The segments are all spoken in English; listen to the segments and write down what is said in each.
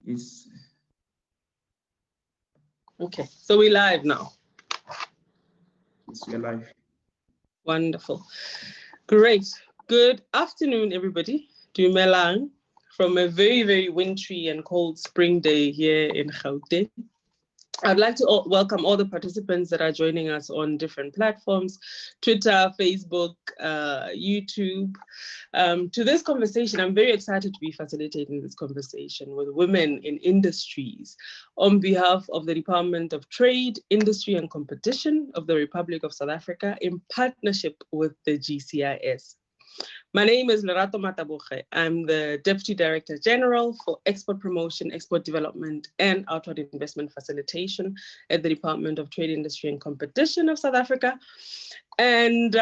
It's okay. So we're live now. we're live. Wonderful. Great. Good afternoon, everybody. Dumelang from a very, very wintry and cold spring day here in Gauteng. I'd like to welcome all the participants that are joining us on different platforms, Twitter, Facebook, YouTube, to this conversation. I'm very excited to be facilitating this conversation with women in industries on behalf of the Department of Trade, Industry and Competition of the Republic of South Africa in partnership with the GCIS. My name is Lerato Mataboge. I'm the Deputy Director General for Export Promotion, Export Development, and Outward Investment Facilitation at the Department of Trade, Industry, and Competition of South Africa. And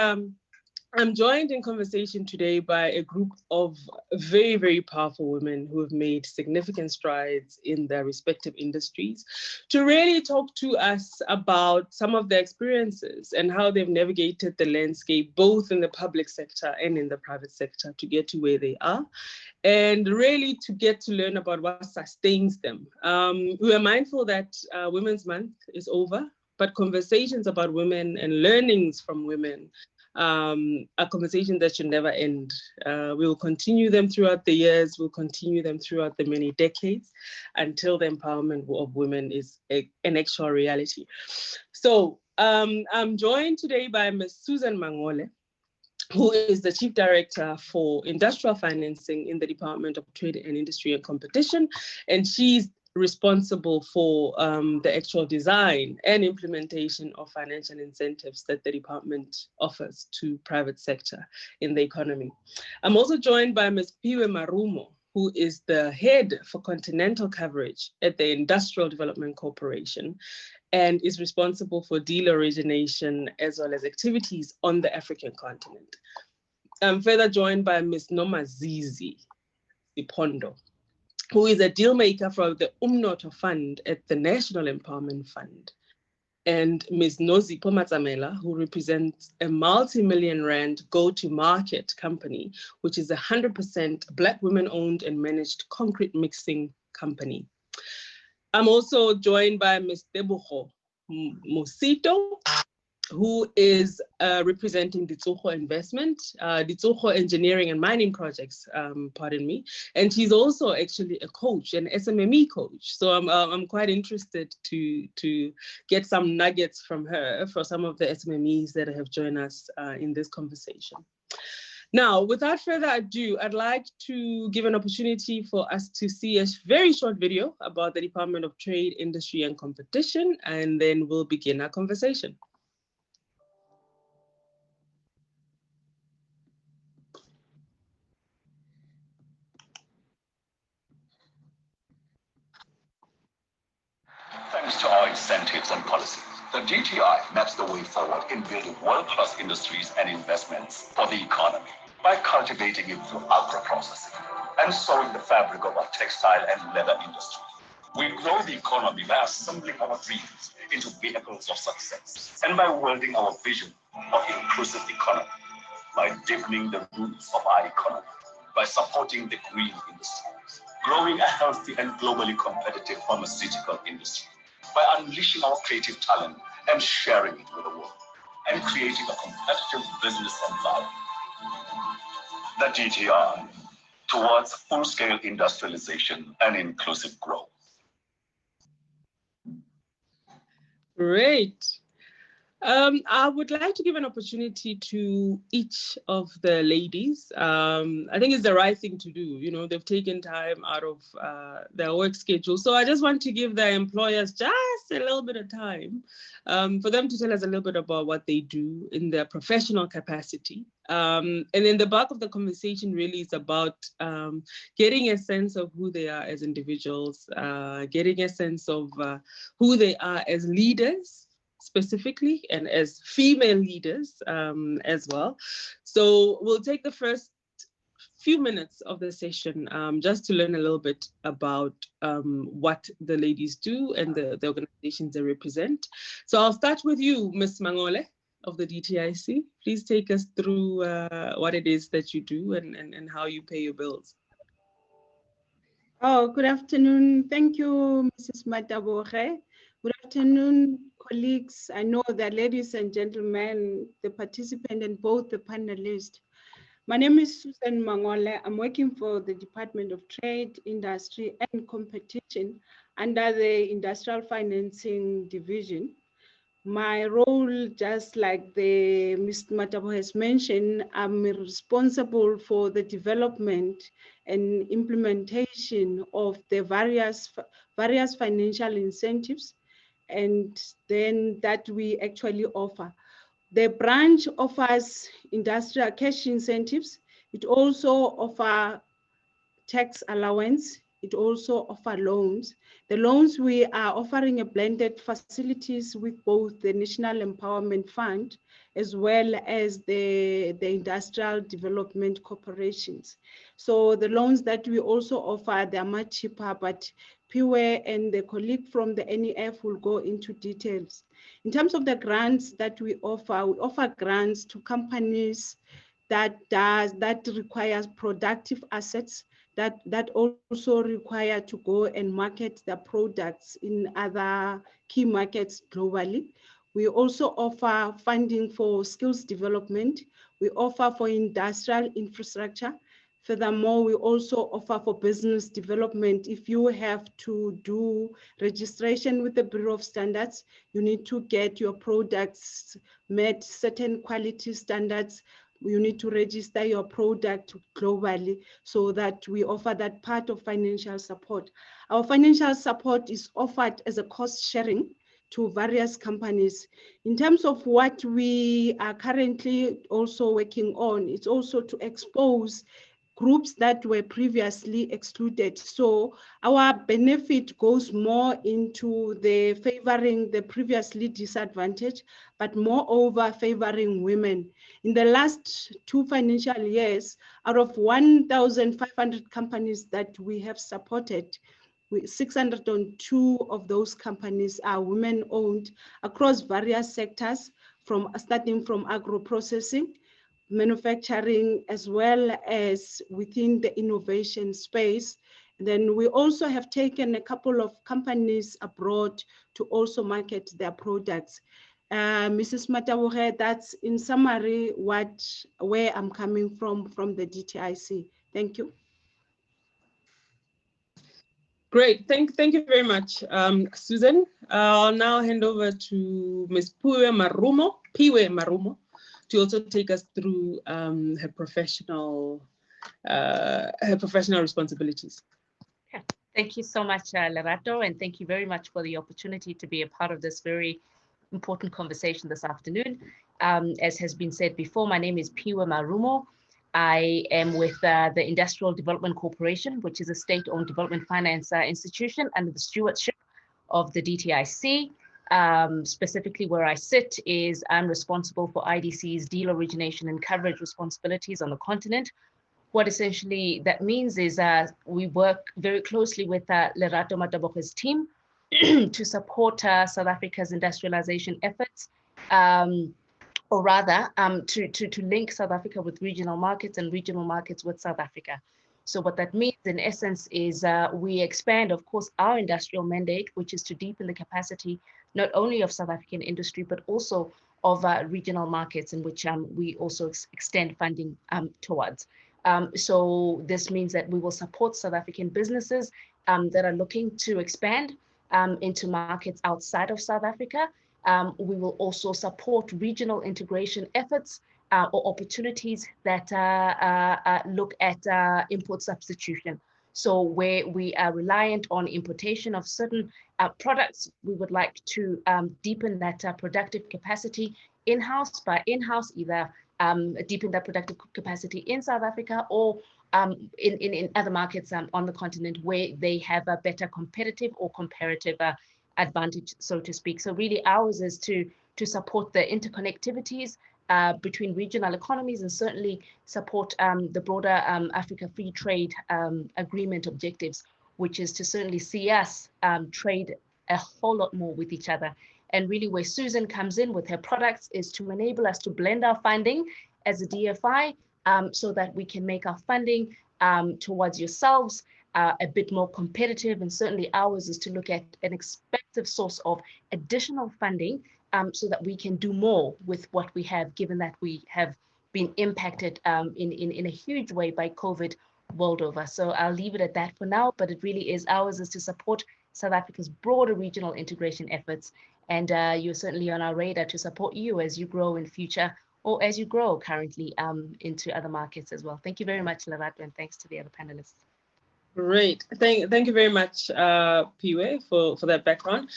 I'm joined in conversation today by a group of very, very powerful women who have made significant strides in their respective industries to really talk to us about some of their experiences and how they've navigated the landscape, both in the public sector and in the private sector, to get to where they are, and really to get to learn about what sustains them. We are mindful that Women's Month is over, but conversations about women and learnings from women a conversation that should never end. We will continue them throughout the years, we'll continue them throughout the many decades until the empowerment of women is an actual reality. So I'm joined today by Ms. Susan Mangula, who is the Chief Director for Industrial Financing in the Department of Trade and Industry and Competition, and she's responsible for the actual design and implementation of financial incentives that the department offers to private sector in the economy. I'm also joined by Ms. Piwe Marumo, who is the head for continental coverage at the Industrial Development Corporation and is responsible for deal origination as well as activities on the African continent. I'm further joined by Ms. Nomazizi Ipondo, who is a deal maker for the Umnoto Fund at the National Empowerment Fund, and Ms. Nozipho Matsamela, who represents a multi-million rand go-to-market company, which is 100% Black women-owned and managed concrete mixing company. I'm also joined by Ms. Tebogo Mosito, who is representing Ditsogo Investment, Ditsogo Engineering and Mining Projects, pardon me. And she's also actually a coach, an SMME coach. So I'm quite interested to get some nuggets from her for some of the SMMEs that have joined us in this conversation. Now, without further ado, I'd like to give an opportunity for us to see a very short video about the Department of Trade, Industry and Competition, and then we'll begin our conversation. Thanks to our incentives and policies, the DTI maps the way forward in building world-class industries and investments for the economy by cultivating it through agro-processing and sowing the fabric of our textile and leather industry. We grow the economy by assembling our dreams into vehicles of success and by wielding our vision of inclusive economy, by deepening the roots of our economy, by supporting the green industry, growing a healthy and globally competitive pharmaceutical industry, by unleashing our creative talent and sharing it with the world, and creating a competitive business environment. The GTI towards full-scale industrialization and inclusive growth. Great. I would like to give an opportunity to each of the ladies. I think it's the right thing to do. You know, they've taken time out of their work schedule. So I just want to give their employers just a little bit of time for them to tell us a little bit about what they do in their professional capacity. And then the bulk of the conversation really is about getting a sense of who they are as individuals, getting a sense of who they are as leaders, specifically, and as female leaders as well. So we'll take the first few minutes of the session just to learn a little bit about what the ladies do and the organizations they represent. So I'll start with you, Ms. Mangula of the DTIC. Please take us through what it is that you do and how you pay your bills. Oh, good afternoon. Thank you, Mrs. Mataboge. Good afternoon, colleagues. I know that ladies and gentlemen, the participant and both the panelists. My name is Susan Mangula. I'm working for the Department of Trade, Industry and Competition under the Industrial Financing Division. My role, just like the Mr. Matabo has mentioned, I'm responsible for the development and implementation of the various financial incentives and then that we actually offer. The branch offers industrial cash incentives. It also offers tax allowance. It also offers loans. The loans, we are offering a blended facilities with both the National Empowerment Fund as well as the Industrial Development Corporations. So the loans that we also offer, they are much cheaper, but Piwe and the colleague from the NEF will go into details. In terms of the grants that we offer grants to companies that requires productive assets that also require to go and market their products in other key markets globally. We also offer funding for skills development. We offer for industrial infrastructure. Furthermore, we also offer for business development. If you have to do registration with the Bureau of Standards, you need to get your products met certain quality standards. You need to register your product globally so that we offer that part of financial support. Our financial support is offered as a cost sharing to various companies. In terms of what we are currently also working on, it's also to expose groups that were previously excluded. So our benefit goes more into the favoring the previously disadvantaged, but moreover favoring women. In the last 2 financial years, out of 1,500 companies that we have supported, 602 of those companies are women-owned across various sectors, starting from agro-processing, manufacturing, as well as within the innovation space. Then we also have taken a couple of companies abroad to also market their products. Mrs. Mataboge, that's in summary where I'm coming from the DTIC. Thank you. Great, thank you very much, Susan. I'll now hand over to Ms. Piwe Marumo, to also take us through her professional responsibilities. Okay. Thank you so much, Lerato, and thank you very much for the opportunity to be a part of this very important conversation this afternoon. As has been said before, my name is Piwe Marumo. I am with the Industrial Development Corporation, which is a state-owned development finance institution under the stewardship of the DTIC. Specifically where I sit is I'm responsible for IDC's deal origination and coverage responsibilities on the continent. What essentially that means is we work very closely with Lerato Mataboge's team to support South Africa's industrialization efforts, or rather to link South Africa with regional markets and regional markets with South Africa. So what that means in essence is we expand, of course, our industrial mandate, which is to deepen the capacity not only of South African industry, but also of regional markets in which we also extend funding towards. So this means that we will support South African businesses that are looking to expand into markets outside of South Africa. We will also support regional integration efforts or opportunities that look at import substitution. So where we are reliant on importation of certain products, we would like to deepen that productive capacity in-house, either deepen that productive capacity in South Africa or in other markets on the continent where they have a better competitive or comparative advantage, so to speak. So really ours is to support the interconnectivities between regional economies and certainly support the broader Africa Free Trade Agreement objectives, which is to certainly see us trade a whole lot more with each other. And really where Susan comes in with her products is to enable us to blend our funding as a DFI so that we can make our funding towards yourselves a bit more competitive, and certainly ours is to look at an expected source of additional funding so that we can do more with what we have, given that we have been impacted in a huge way by COVID world over. So I'll leave it at that for now, but it really is ours is to support South Africa's broader regional integration efforts. And you're certainly on our radar to support you as you grow in future, or as you grow currently into other markets as well. Thank you very much, Lerato, and thanks to the other panelists. Great. Thank you very much, Piwe, for that background.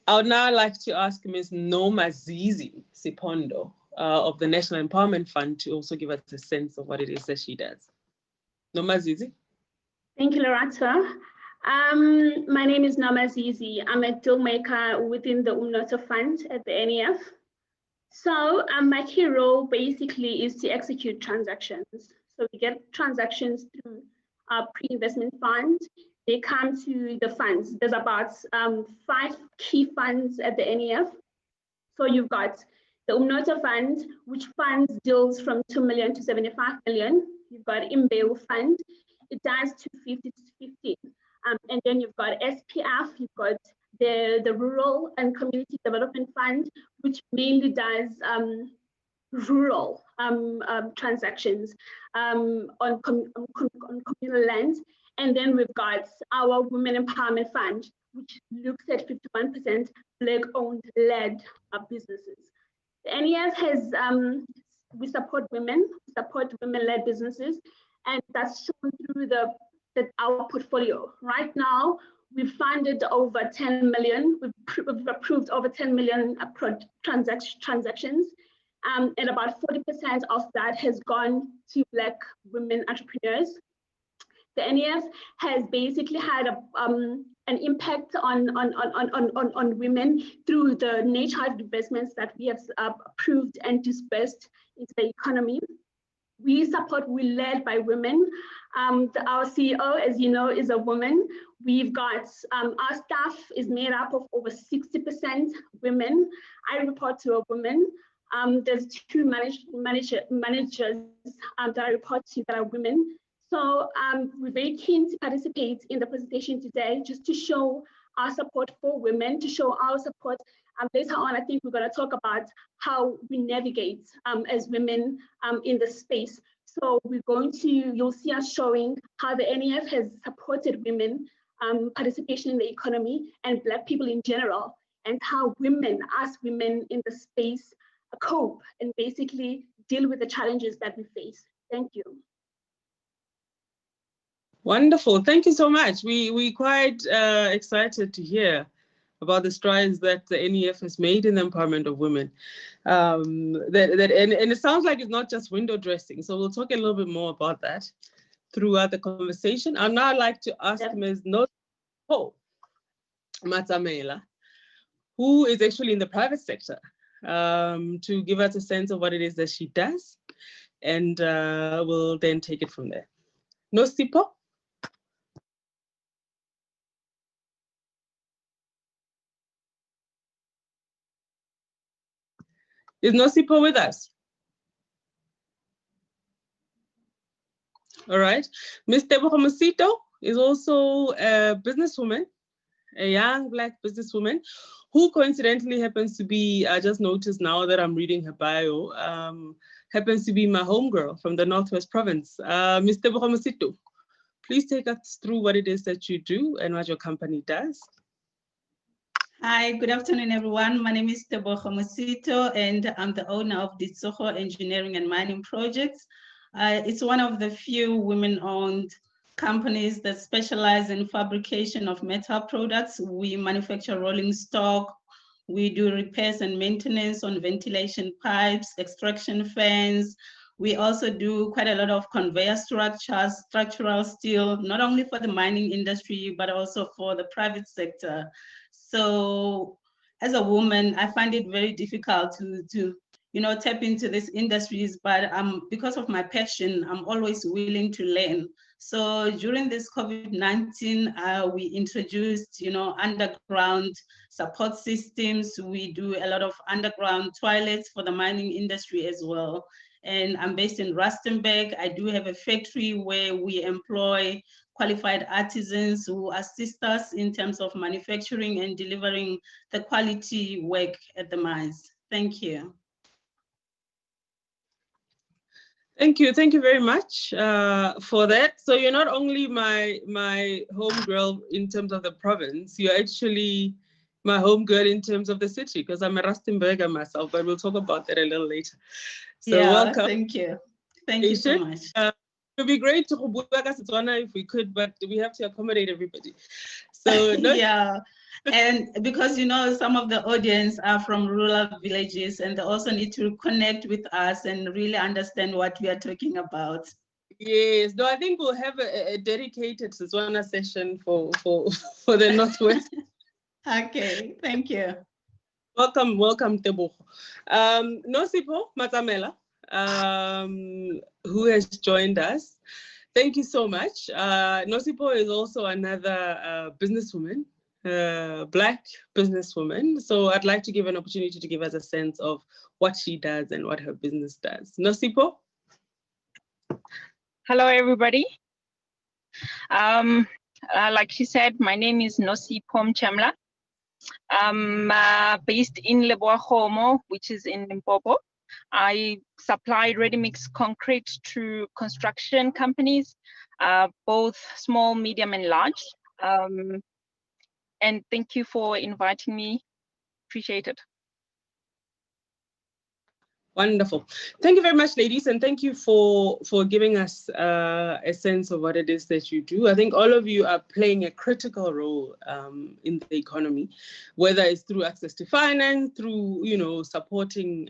I would now like to ask Ms. Nomazizi Sipondo of the National Empowerment Fund to also give us a sense of what it is that she does. Nomazizi. Thank you, Lerato. My name is Nomazizi. I'm a deal maker within the Umnoto Fund at the NEF. So my key role basically is to execute transactions. So we get transactions through our pre-investment fund. They come to the funds. There's about 5 key funds at the NEF. So you've got the Umnoto Fund, which funds deals from 2 million to 75 million. You've got Imbeo Fund. It does 250 to 50. And then you've got SPF, you've got the Rural and Community Development Fund, which mainly does rural transactions on communal lands. And then we've got our Women Empowerment Fund, which looks at 51% Black-owned led businesses. The NEF has, we support women-led businesses, and that's shown through our portfolio. Right now, we've funded over 10 million, we've approved over 10 million transactions, and about 40% of that has gone to Black women entrepreneurs. The NEF has basically had an impact on women through the nature of investments that we have approved and dispersed into the economy. We led by women. Our CEO, as you know, is a woman. We've got, our staff is made up of over 60% women. I report to a woman. There's 2 managers that I report to that are women. So we're very keen to participate in the presentation today, just to show our support for women, to show our support. Later on, I think we're going to talk about how we navigate as women in the space. So you'll see us showing how the NEF has supported women participation in the economy and Black people in general, and how us women in the space cope and basically deal with the challenges that we face. Thank you. Wonderful. Thank you so much. We're quite excited to hear about the strides that the NEF has made in the empowerment of women. And it sounds like it's not just window dressing. So we'll talk a little bit more about that throughout the conversation. I'd now like to ask Ms. Noto Matamela, who is actually in the private sector, to give us a sense of what it is that she does. And we'll then take it from there. Nosipo? Is Nosipo with us? All right. Ms. Tebogo Mosito is also a businesswoman, a young Black businesswoman, who coincidentally happens to be, I just noticed now that I'm reading her bio, happens to be my homegirl from the Northwest Province. Ms. Tebogo Mosito, please take us through what it is that you do and what your company does. Hi, good afternoon, everyone. My name is Tebogo Mosito, and I'm the owner of the Soho Engineering and Mining Projects. It's one of the few women-owned companies that specialize in fabrication of metal products. We manufacture rolling stock. We do repairs and maintenance on ventilation pipes, extraction fans. We also do quite a lot of conveyor structures, structural steel, not only for the mining industry, but also for the private sector. So as a woman, I find it very difficult to tap into these industries, but because of my passion, I'm always willing to learn. So during this COVID-19, we introduced, underground support systems. We do a lot of underground toilets for the mining industry as well. And I'm based in Rustenburg. I do have a factory where we employ qualified artisans who assist us in terms of manufacturing and delivering the quality work at the mines. Thank you. Thank you very much for that. So you're not only my home girl in terms of the province, you're actually my home girl in terms of the city, because I'm a Rustenburger myself, but we'll talk about that a little later. So yeah, welcome. Thank you. Thank you so much. It would be great to if we could, but we have to accommodate everybody. So yeah. And because, you know, some of the audience are from rural villages and they also need to connect with us and really understand what we are talking about. Yes, no, I think we'll have a dedicated Setswana session for the Northwest. Okay, thank you. Welcome, Tebogo. Nosipho Matamela, who has joined us. Thank you so much. Nosipho is also another businesswoman, Black businesswoman. So I'd like to give an opportunity to give us a sense of what she does and what her business does. Nosipho? Hello, everybody. Like she said, my name is Nosipho Mchemla. I'm based in Leboa, which is in Limpopo. I supply ready-mix concrete to construction companies, both small, medium, and large. And thank you for inviting me. Appreciate it. Wonderful. Thank you very much, ladies, and thank you for giving us a sense of what it is that you do. I think all of you are playing a critical role in the economy, whether it's through access to finance, through supporting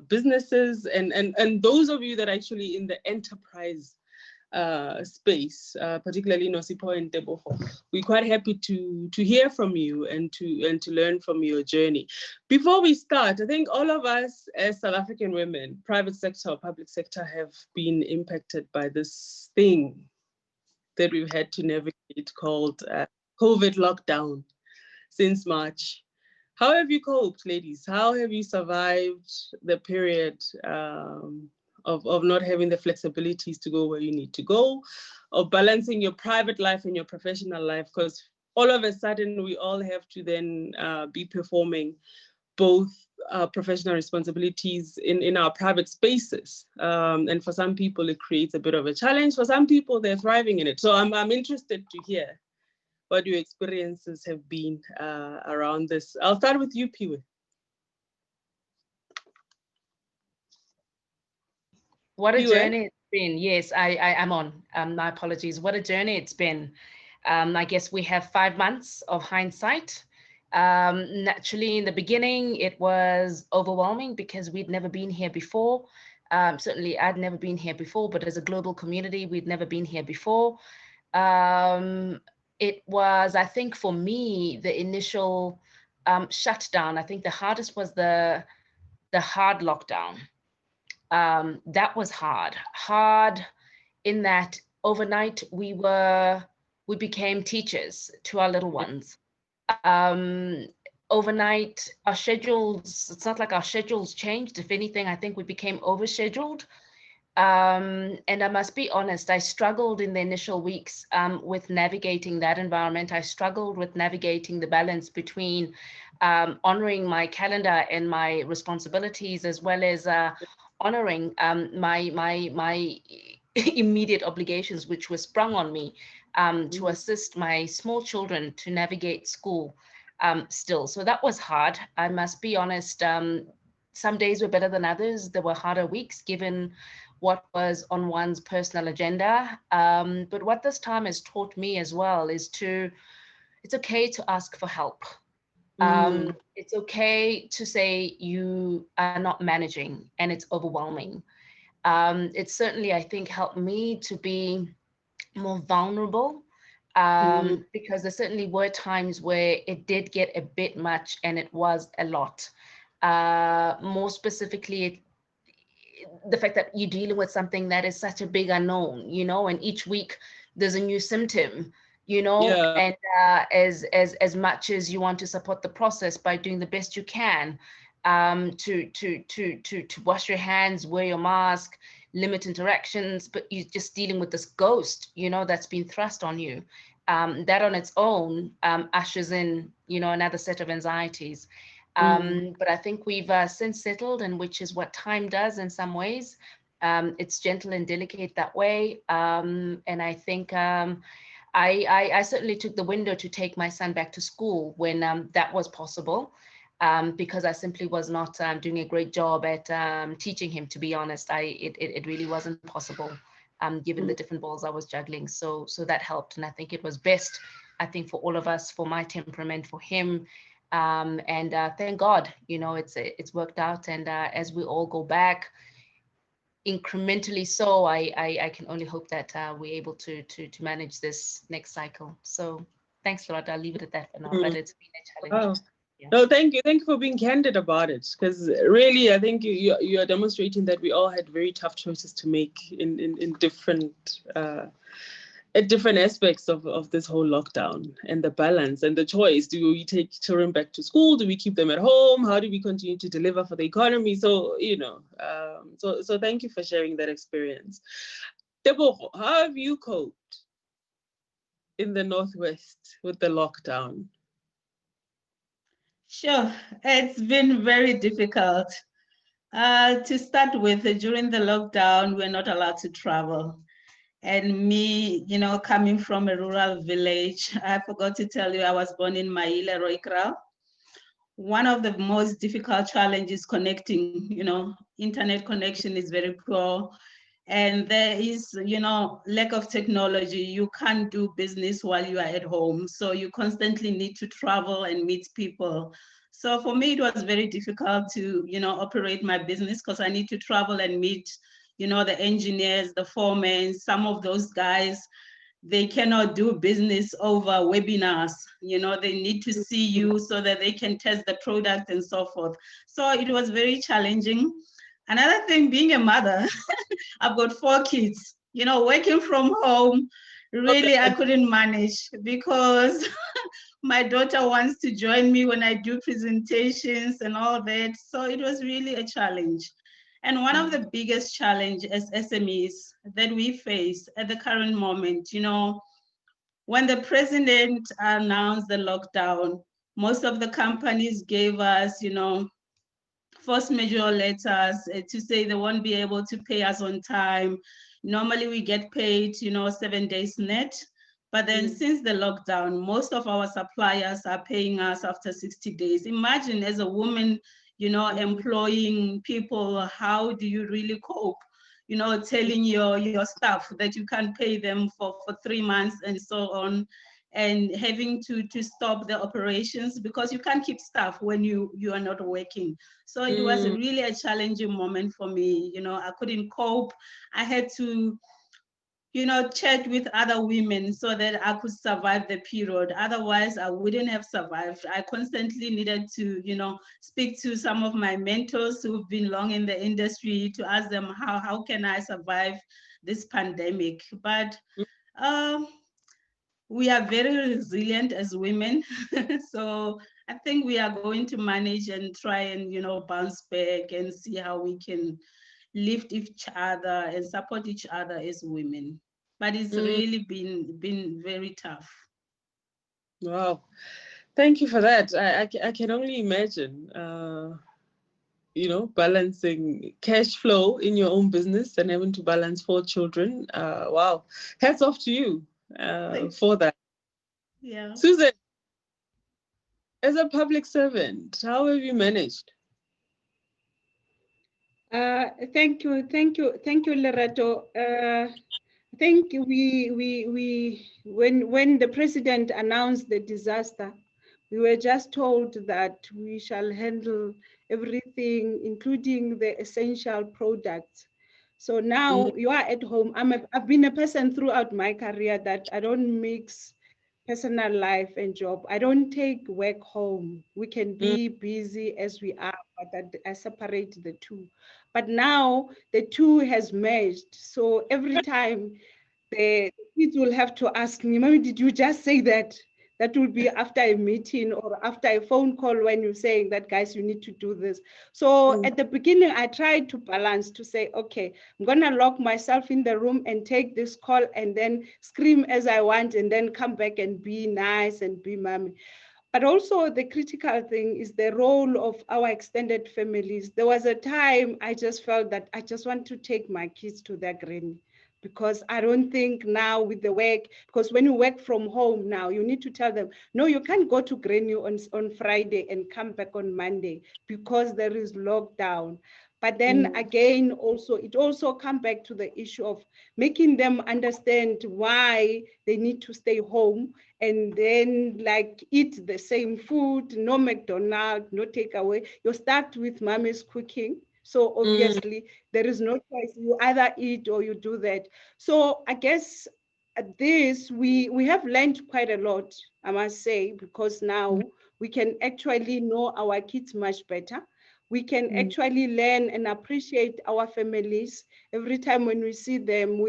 businesses, and those of you that are actually in the enterprise space, particularly Nosipho and Tebogo. We're quite happy to hear from you and to learn from your journey. Before we start, I think all of us as South African women, private sector or public sector, have been impacted by this thing that we've had to navigate called COVID lockdown since March. How have you coped, ladies? How have you survived the period of not having the flexibilities to go where you need to go, of balancing your private life and your professional life? Because all of a sudden we all have to then be performing both professional responsibilities in our private spaces. And for some people, it creates a bit of a challenge. For some people, they're thriving in it. So I'm interested to hear what your experiences have been around this. I'll start with you, Piwe. What a journey it's been. Yes, I'm on. My apologies. What a journey it's been. I guess we have 5 months of hindsight. Naturally, in the beginning, it was overwhelming because we'd never been here before. Certainly, I'd never been here before, but as a global community, we'd never been here before. It was, I think, for me, the initial shutdown. I think the hardest was the hard lockdown. That was hard in that overnight we became teachers to our little ones. Overnight, our schedules, it's not like our schedules changed. If anything, I think we became overscheduled. And I must be honest, I struggled in the initial weeks with navigating that environment. I struggled with navigating the balance between honoring my calendar and my responsibilities, as well as honoring my immediate obligations, which were sprung on me to assist my small children to navigate school still. So that was hard. I must be honest. Some days were better than others. There were harder weeks given what was on one's personal agenda. But what this time has taught me as well is it's okay to ask for help. It's okay to say you are not managing and it's overwhelming. It certainly, I think, helped me to be more vulnerable because there certainly were times where it did get a bit much and it was a lot. More specifically, the fact that you're dealing with something that is such a big unknown, and each week there's a new symptom. And as much as you want to support the process by doing the best you can to wash your hands, wear your mask, limit interactions, but you're just dealing with this ghost, you know, that's been thrust on you. That on its own ushers in, you know, another set of anxieties. But I think we've since settled, and which is what time does in some ways. It's gentle and delicate that way. And I think I certainly took the window to take my son back to school when that was possible, because I simply was not doing a great job at teaching him, to be honest. It really wasn't possible, given the different balls I was juggling. So that helped. And I think it was best, I think, for all of us, for my temperament, for him. And thank God, you know, it's worked out. And as we all go back, incrementally so, I can only hope that we're able to manage this next cycle. So thanks, Loretta. I'll leave it at that for now, but it's been a challenge. Oh. Yeah. No, thank you for being candid about it, because really I think you are demonstrating that we all had very tough choices to make in different at different aspects of this whole lockdown, and the balance and the choice. Do we take children back to school? Do we keep them at home? How do we continue to deliver for the economy? So, you know, so thank you for sharing that experience. Tebogo, how have you coped in the Northwest with the lockdown? Sure, it's been very difficult. To start with, during the lockdown, we're not allowed to travel. And me, you know, coming from a rural village, I forgot to tell you, I was born in Maile, Roikral. One of the most difficult challenges connecting, you know, internet connection is very poor. And there is, you know, lack of technology. You can't do business while you are at home. So you constantly need to travel and meet people. So for me, it was very difficult to, you know, operate my business, because I need to travel and meet, you know, the engineers, the foremen. Some of those guys, they cannot do business over webinars. You know, they need to see you so that they can test the product and so forth. So it was very challenging. Another thing, being a mother, I've got 4 kids, you know, working from home, really I couldn't manage, because my daughter wants to join me when I do presentations and all that. So it was really a challenge. And one of the biggest challenges as SMEs that we face at the current moment, you know, when the president announced the lockdown, most of the companies gave us, you know, force majeure letters to say they won't be able to pay us on time. Normally we get paid, you know, 7 days net. But then since the lockdown, most of our suppliers are paying us after 60 days. Imagine, as a woman, you know, employing people, how do you really cope? You know, telling your staff that you can't pay them for 3 months and so on, and having to stop the operations because you can't keep staff when you are not working. So it was really a challenging moment for me. You know, I couldn't cope. I had to, you know, chat with other women so that I could survive the period. Otherwise, I wouldn't have survived. I constantly needed to, you know, speak to some of my mentors who've been long in the industry to ask them how can I survive this pandemic. But we are very resilient as women. So I think we are going to manage and try and, you know, bounce back and see how we can lift each other and support each other as women. But it's really been very tough. Wow. Thank you for that. I can only imagine, you know, balancing cash flow in your own business and having to balance 4 children. Wow. Hats off to you for that. Yeah. Susan, as a public servant, how have you managed? Thank you, Lerato. I think we when the president announced the disaster, we were just told that we shall handle everything, including the essential products. So now you are at home. I've been a person throughout my career that I don't mix personal life and job. I don't take work home. We can be busy as we are, but I separate the two. But now the two has merged. So every time the kids will have to ask me, Mommy, did you just say that? That will be after a meeting or after a phone call when you're saying that, guys, you need to do this. So at the beginning, I tried to balance to say, okay, I'm going to lock myself in the room and take this call and then scream as I want and then come back and be nice and be mommy. But also the critical thing is the role of our extended families. There was a time I just felt that I just want to take my kids to their granny, because I don't think now with the work, because when you work from home now, you need to tell them, no, you can't go to granny on Friday and come back on Monday because there is lockdown. But then again, also, it also comes back to the issue of making them understand why they need to stay home and then like eat the same food, no McDonald's, no takeaway. You start with mommy's cooking. So obviously there is no choice. You either eat or you do that. So I guess at this, we have learned quite a lot, I must say, because now we can actually know our kids much better. We can actually learn and appreciate our families. Every time when we see them,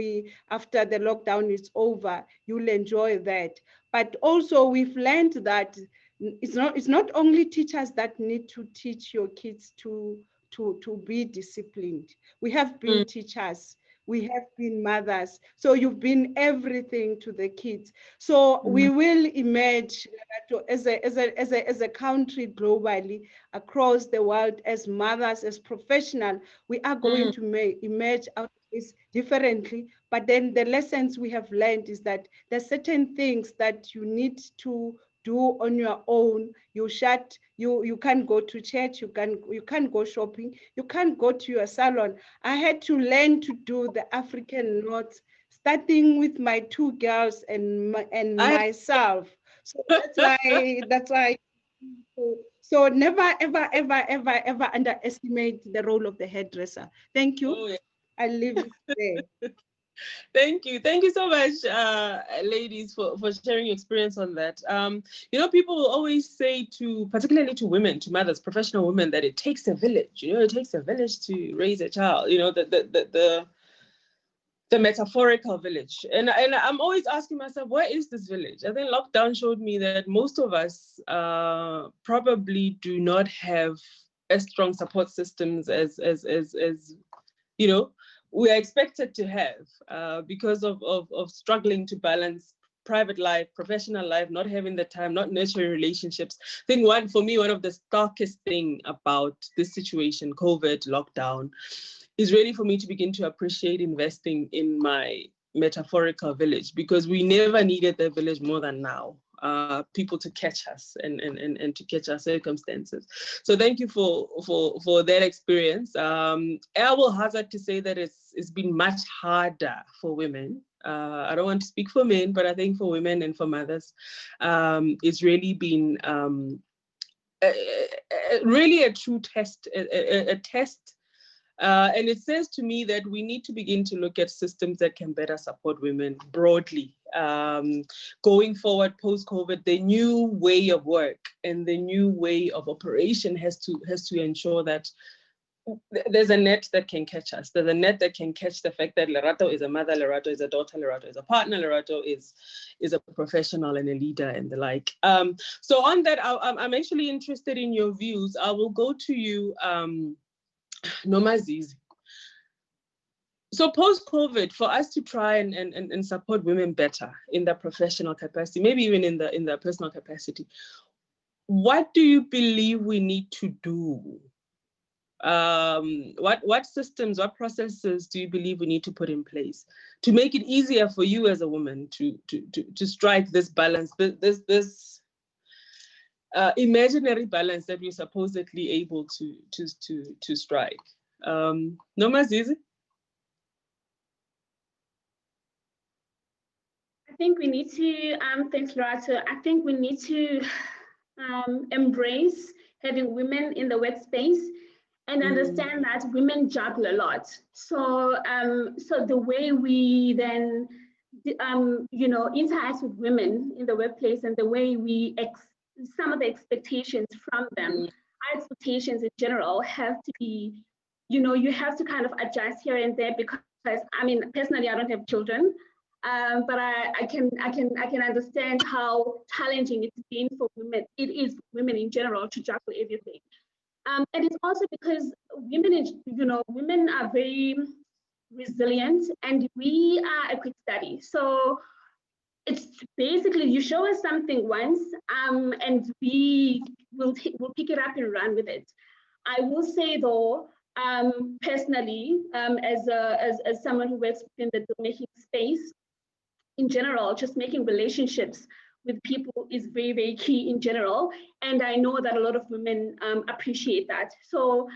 after the lockdown is over, you'll enjoy that. But also we've learned that it's not only teachers that need to teach your kids to be disciplined. We have been teachers. We have been mothers. So you've been everything to the kids. So we will emerge as a country globally, across the world, as mothers, as professionals. We are going to emerge out of this differently. But then the lessons we have learned is that there's certain things that you need to do on your own. You can't go to church, you can't go shopping, you can't go to your salon. I had to learn to do the African knots, starting with my two girls and myself. So that's why so never ever underestimate the role of the hairdresser. Thank you. Oh, yeah. I'll leave it there. Thank you so much, ladies, for sharing your experience on that. People will always say particularly to women, to mothers, professional women, that it takes a village. It takes a village to raise a child. The metaphorical village, and I'm always asking myself, where is this village? I think lockdown showed me that most of us probably do not have as strong support systems as we are expected to have, because of struggling to balance private life, professional life, not having the time, not nurturing relationships. I think one of the starkest thing about this situation, COVID, lockdown, is really for me to begin to appreciate investing in my metaphorical village, because we never needed the village more than now. People to catch us and to catch our circumstances. So thank you for that experience. I will hazard to say that it's been much harder for women. I don't want to speak for men, but I think for women and for mothers, it's really been really a true test, a test. And it says to me that we need to begin to look at systems that can better support women broadly. Going forward post-COVID, the new way of work and the new way of operation has to ensure that there's a net that can catch us. There's a net that can catch the fact that Lerato is a mother, Lerato is a daughter, Lerato is a partner, Lerato is a professional and a leader and the like. So on that, I'm actually interested in your views. I will go to you, Nomazizi. So post-COVID, for us to try and support women better in their professional capacity, maybe even in their personal capacity, what do you believe we need to do? What systems, what processes do you believe we need to put in place to make it easier for you as a woman to strike this balance, this imaginary balance that we're supposedly able to strike? Nomazizi? I think we need to, thanks, Lerato. I think we need to embrace having women in the workspace and understand that women juggle a lot. So, so the way we then, interact with women in the workplace and the way we, some of the expectations from them, our expectations in general have to be, you have to kind of adjust here and there, because I mean, personally, I don't have children. But I can understand how challenging it's been for women. It is for women in general to juggle everything. And it's also because women are very resilient, and we are a quick study. So it's basically you show us something once, and we will pick it up and run with it. I will say though, personally, as someone who works within the deal-making space, in general, just making relationships with people is very, very key in general. And I know that a lot of women appreciate that. So,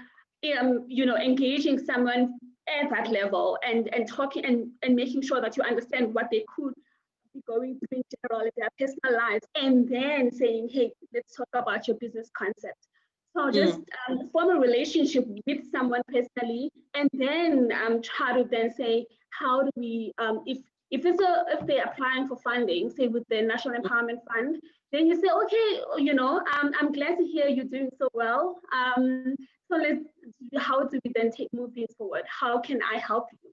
engaging someone at that level and talking and making sure that you understand what they could be going through in general in their personal lives, and then saying, hey, let's talk about your business concept. So just form a relationship with someone personally, and then try to then say, how do we, if they're applying for funding, say with the National Empowerment Fund, then you say, okay, I'm glad to hear you're doing so well. So how do we then move things forward? How can I help you?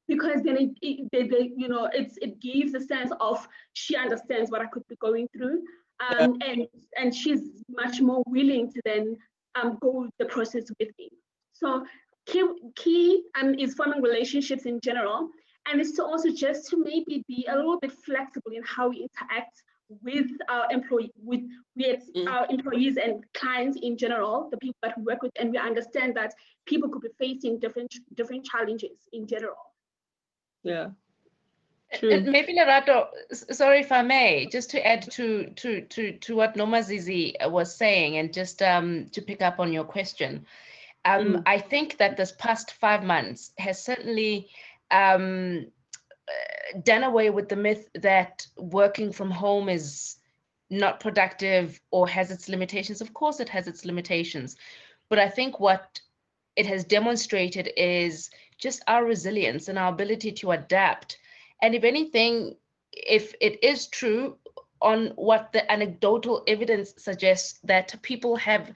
Because then it gives a sense of she understands what I could be going through, and she's much more willing to then go the process with me. So key is forming relationships in general, and it's to also just to maybe be a little bit flexible in how we interact with our our employees and clients in general, the people that we work with, and we understand that people could be facing different challenges in general. Yeah. True. And maybe Lerato, sorry if I may, just to add to what Nomazizi was saying, and just to pick up on your question, I think that this past 5 months has certainly done away with the myth that working from home is not productive or has its limitations. Of course, it has its limitations, but I think what it has demonstrated is just our resilience and our ability to adapt. And if anything, if it is true on what the anecdotal evidence suggests, that people have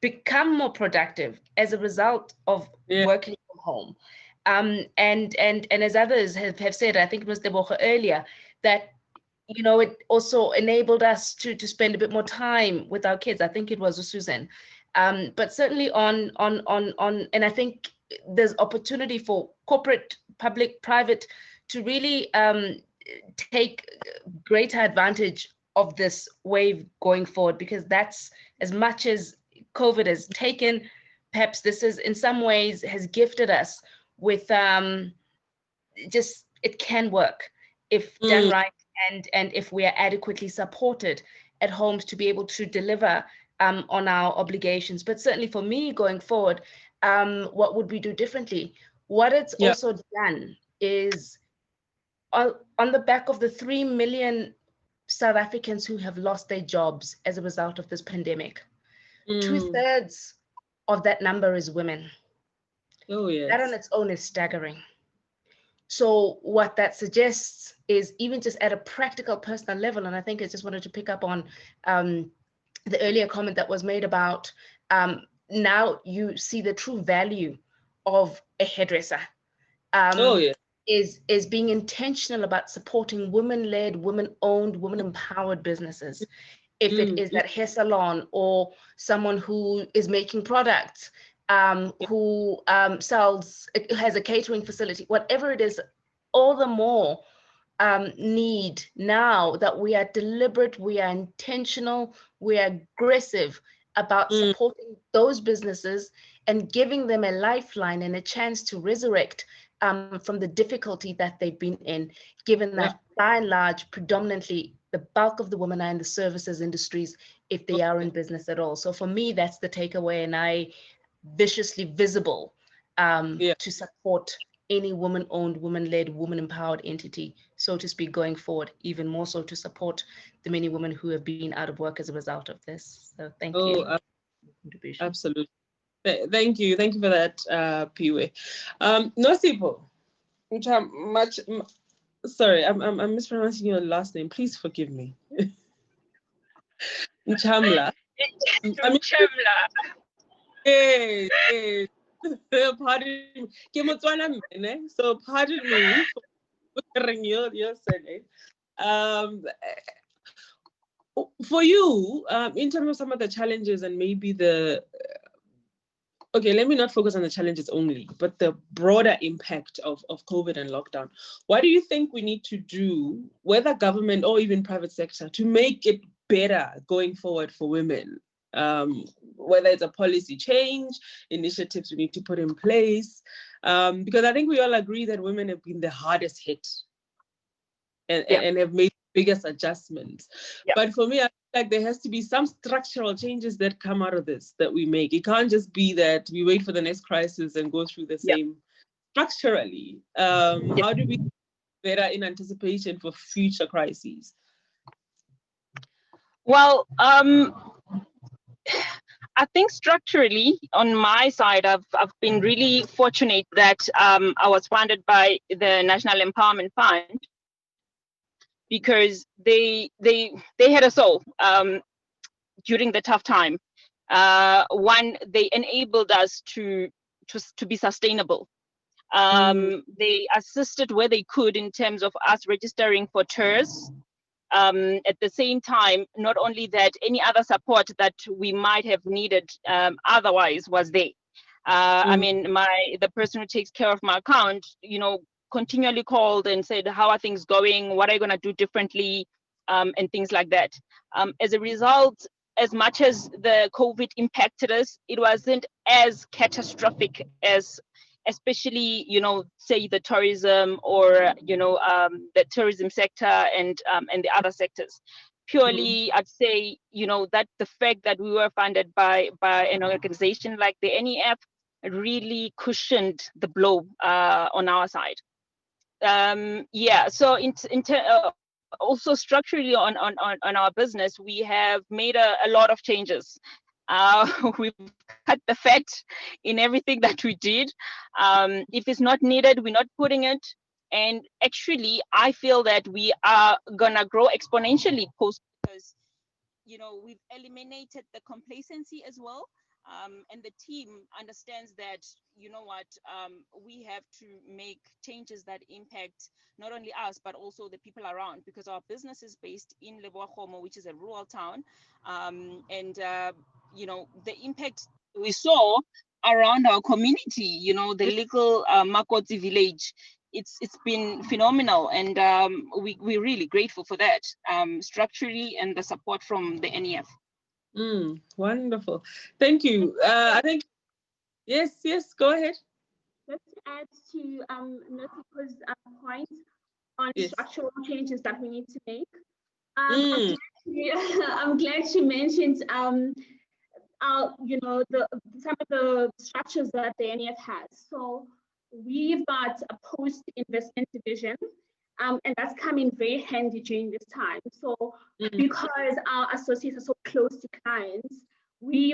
become more productive as a result of working from home. And as others have said, I think it was Tebogo earlier, that it also enabled us to spend a bit more time with our kids. I think it was Susan. But certainly on, and I think there's opportunity for corporate, public, private to really take greater advantage of this wave going forward, because that's, as much as COVID has taken, perhaps this is in some ways has gifted us with just, it can work if done right, and if we are adequately supported at homes to be able to deliver on our obligations. But certainly for me going forward, what would we do differently? What it's also done is on the back of the 3 million South Africans who have lost their jobs as a result of this pandemic, 2/3 of that number is women. Oh, yes. That on its own is staggering. So what that suggests is, even just at a practical personal level, and I think I just wanted to pick up on the earlier comment that was made about now you see the true value of a hairdresser. Is being intentional about supporting women-led, women-owned, women-empowered businesses. If it is that hair salon, or someone who is making products, who has a catering facility, whatever it is, all the more need now that we are deliberate, we are intentional, we are aggressive about supporting those businesses and giving them a lifeline and a chance to resurrect from the difficulty that they've been in, given that by and large, predominantly the bulk of the women are in the services industries, if they are in business at all. So for me, that's the takeaway, and I viciously visible to support any woman-owned, woman-led, woman-empowered entity, so to speak, going forward, even more so to support the many women who have been out of work as a result of this. So thank you. Absolutely. Thank you for that, Piwe. Nosipo, sorry, I'm mispronouncing your last name. Please forgive me. Nchamla. Nchamla. Yes. Pardon me. So pardon me your surname. For you, in terms of some of the challenges and maybe okay, let me not focus on the challenges only, but the broader impact of COVID and lockdown. What do you think we need to do, whether government or even private sector, to make it better going forward for women? Whether it's a policy change, initiatives we need to put in place, because I think we all agree that women have been the hardest hit and have made biggest adjustments. Yeah. But for me, I feel like there has to be some structural changes that come out of this that we make. It can't just be that we wait for the next crisis and go through the same structurally. How do we be better in anticipation for future crises? Well, I think structurally on my side, I've been really fortunate that I was funded by the National Empowerment Fund, because they had us all during the tough time. One, they enabled us to be sustainable. They assisted where they could in terms of us registering for tours. At the same time, not only that, any other support that we might have needed otherwise was there. I mean, the person who takes care of my account, continually called and said, how are things going? What are you going to do differently? And things like that. As a result, as much as the COVID impacted us, it wasn't as catastrophic as, especially, say the tourism or, the tourism sector and the other sectors. Purely, I'd say, that the fact that we were funded by an organization like the NEF really cushioned the blow on our side. So also structurally on our business, we have made a lot of changes. We've cut the fat in everything that we did. If it's not needed, we're not putting it. And actually, I feel that we are gonna grow exponentially post, because we've eliminated the complacency as well. And the team understands that, we have to make changes that impact not only us, but also the people around, because our business is based in Leboakgomo, which is a rural town. The impact we saw around our community, the little Makoti village, it's been phenomenal. And we're really grateful for that, structurally, and the support from the NEF. Wonderful. Thank you. I think, yes, go ahead. Just to add to Nosipo's point on structural changes that we need to make. I'm glad she mentioned some of the structures that the NEF has. So we've got a post-investment division, and that's come in very handy during this time. So because our associates are so close to clients, we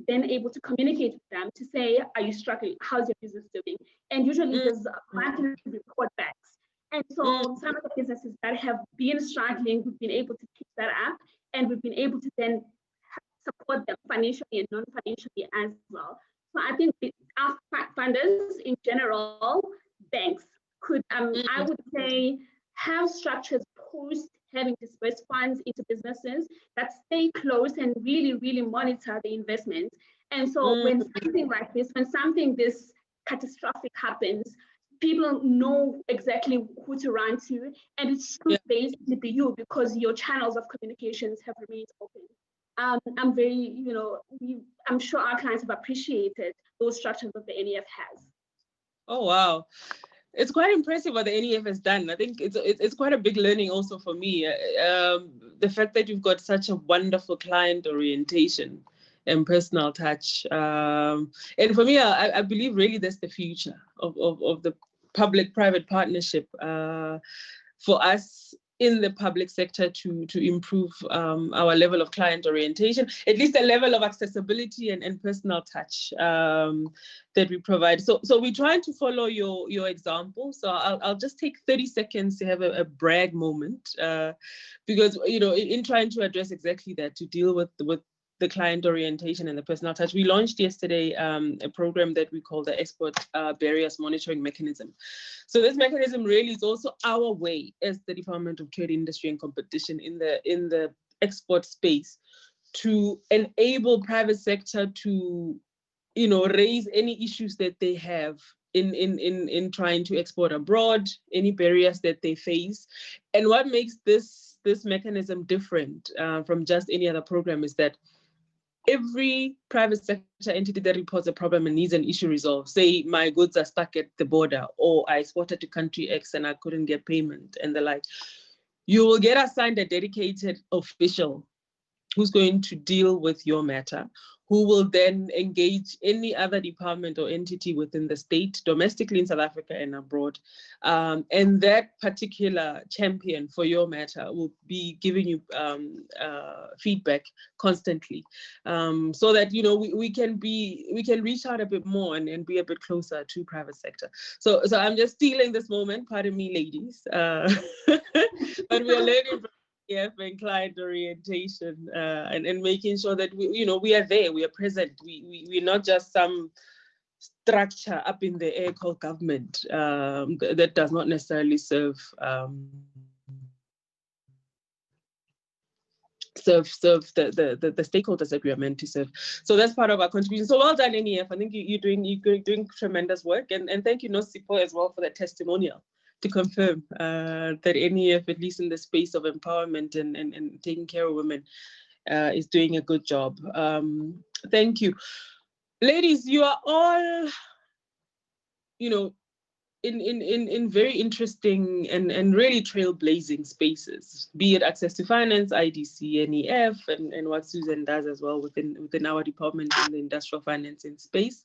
then able to communicate with them to say, are you struggling? How's your business doing? And usually there's monthly report backs. And so some of the businesses that have been struggling, we've been able to pick that up, and we've been able to then support them financially and non-financially as well. So I think our funders in general, banks, could, I would say, have structures post having dispersed funds into businesses that stay close and really, really monitor the investments. And so when something like this, when something this catastrophic happens, people know exactly who to run to, and it should basically be you, because your channels of communications have remained open. I'm very, I'm sure our clients have appreciated those structures that the NEF has. Oh, wow. It's quite impressive what the NEF has done. I think it's quite a big learning also for me. The fact that you've got such a wonderful client orientation and personal touch. And for me, I believe really that's the future of the public-private partnership for us in the public sector to improve our level of client orientation, at least a level of accessibility and personal touch that we provide. So we're trying to follow your example. So I'll just take 30 seconds to have a brag moment, because in trying to address exactly that, to deal with the client orientation and the personal touch. We launched yesterday a program that we call the Export Barriers Monitoring Mechanism. So this mechanism really is also our way as the Department of Trade, Industry and Competition in the export space to enable private sector to, you know, raise any issues that they have in trying to export abroad, any barriers that they face. And what makes this mechanism different from just any other program is that every private sector entity that reports a problem and needs an issue resolved, say my goods are stuck at the border, or I exported to country X and I couldn't get payment and the like, you will get assigned a dedicated official who's going to deal with your matter, who will then engage any other department or entity within the state, domestically in South Africa and abroad. And that particular champion for your matter will be giving you feedback constantly, so that, you know, we can reach out a bit more and be a bit closer to private sector. So I'm just stealing this moment, pardon me, ladies, but we are learning from and client orientation and making sure that we are there, we are present, we're not just some structure up in the air called government that does not necessarily serve the stakeholders that we are meant to serve. So that's part of our contribution. So well done, NEF. I think you're doing tremendous work, and thank you, Nosipo, as well, for that testimonial to confirm that NEF, at least in the space of empowerment and taking care of women, is doing a good job. Thank you. Ladies, you are all, you know, in very interesting and really trailblazing spaces, be it access to finance, IDC, NEF, and what Susan does as well within our department in the industrial financing space.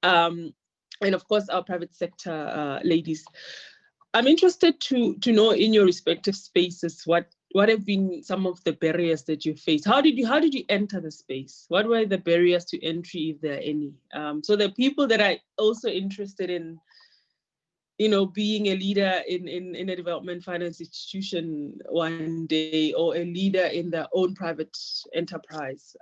And of course, our private sector ladies. I'm interested to know, in your respective spaces, what have been some of the barriers that you faced? How did you enter the space? What were the barriers to entry, if there are any? So the people that are also interested in, you know, being a leader in a development finance institution one day, or a leader in their own private enterprise,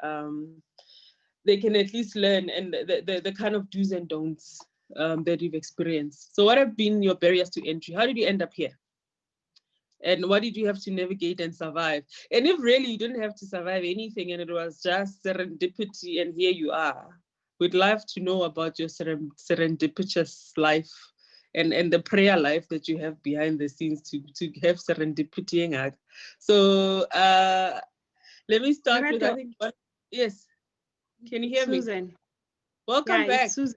they can at least learn and the kind of do's and don'ts that you've experienced. So what have been your barriers to entry? How did you end up here? And what did you have to navigate and survive? And if really you didn't have to survive anything and it was just serendipity and here you are, we'd love to know about your serendipitous life and the prayer life that you have behind the scenes to have serendipity. So let me start with, I think, yes. Can you hear Susan. me? Welcome back. Susan.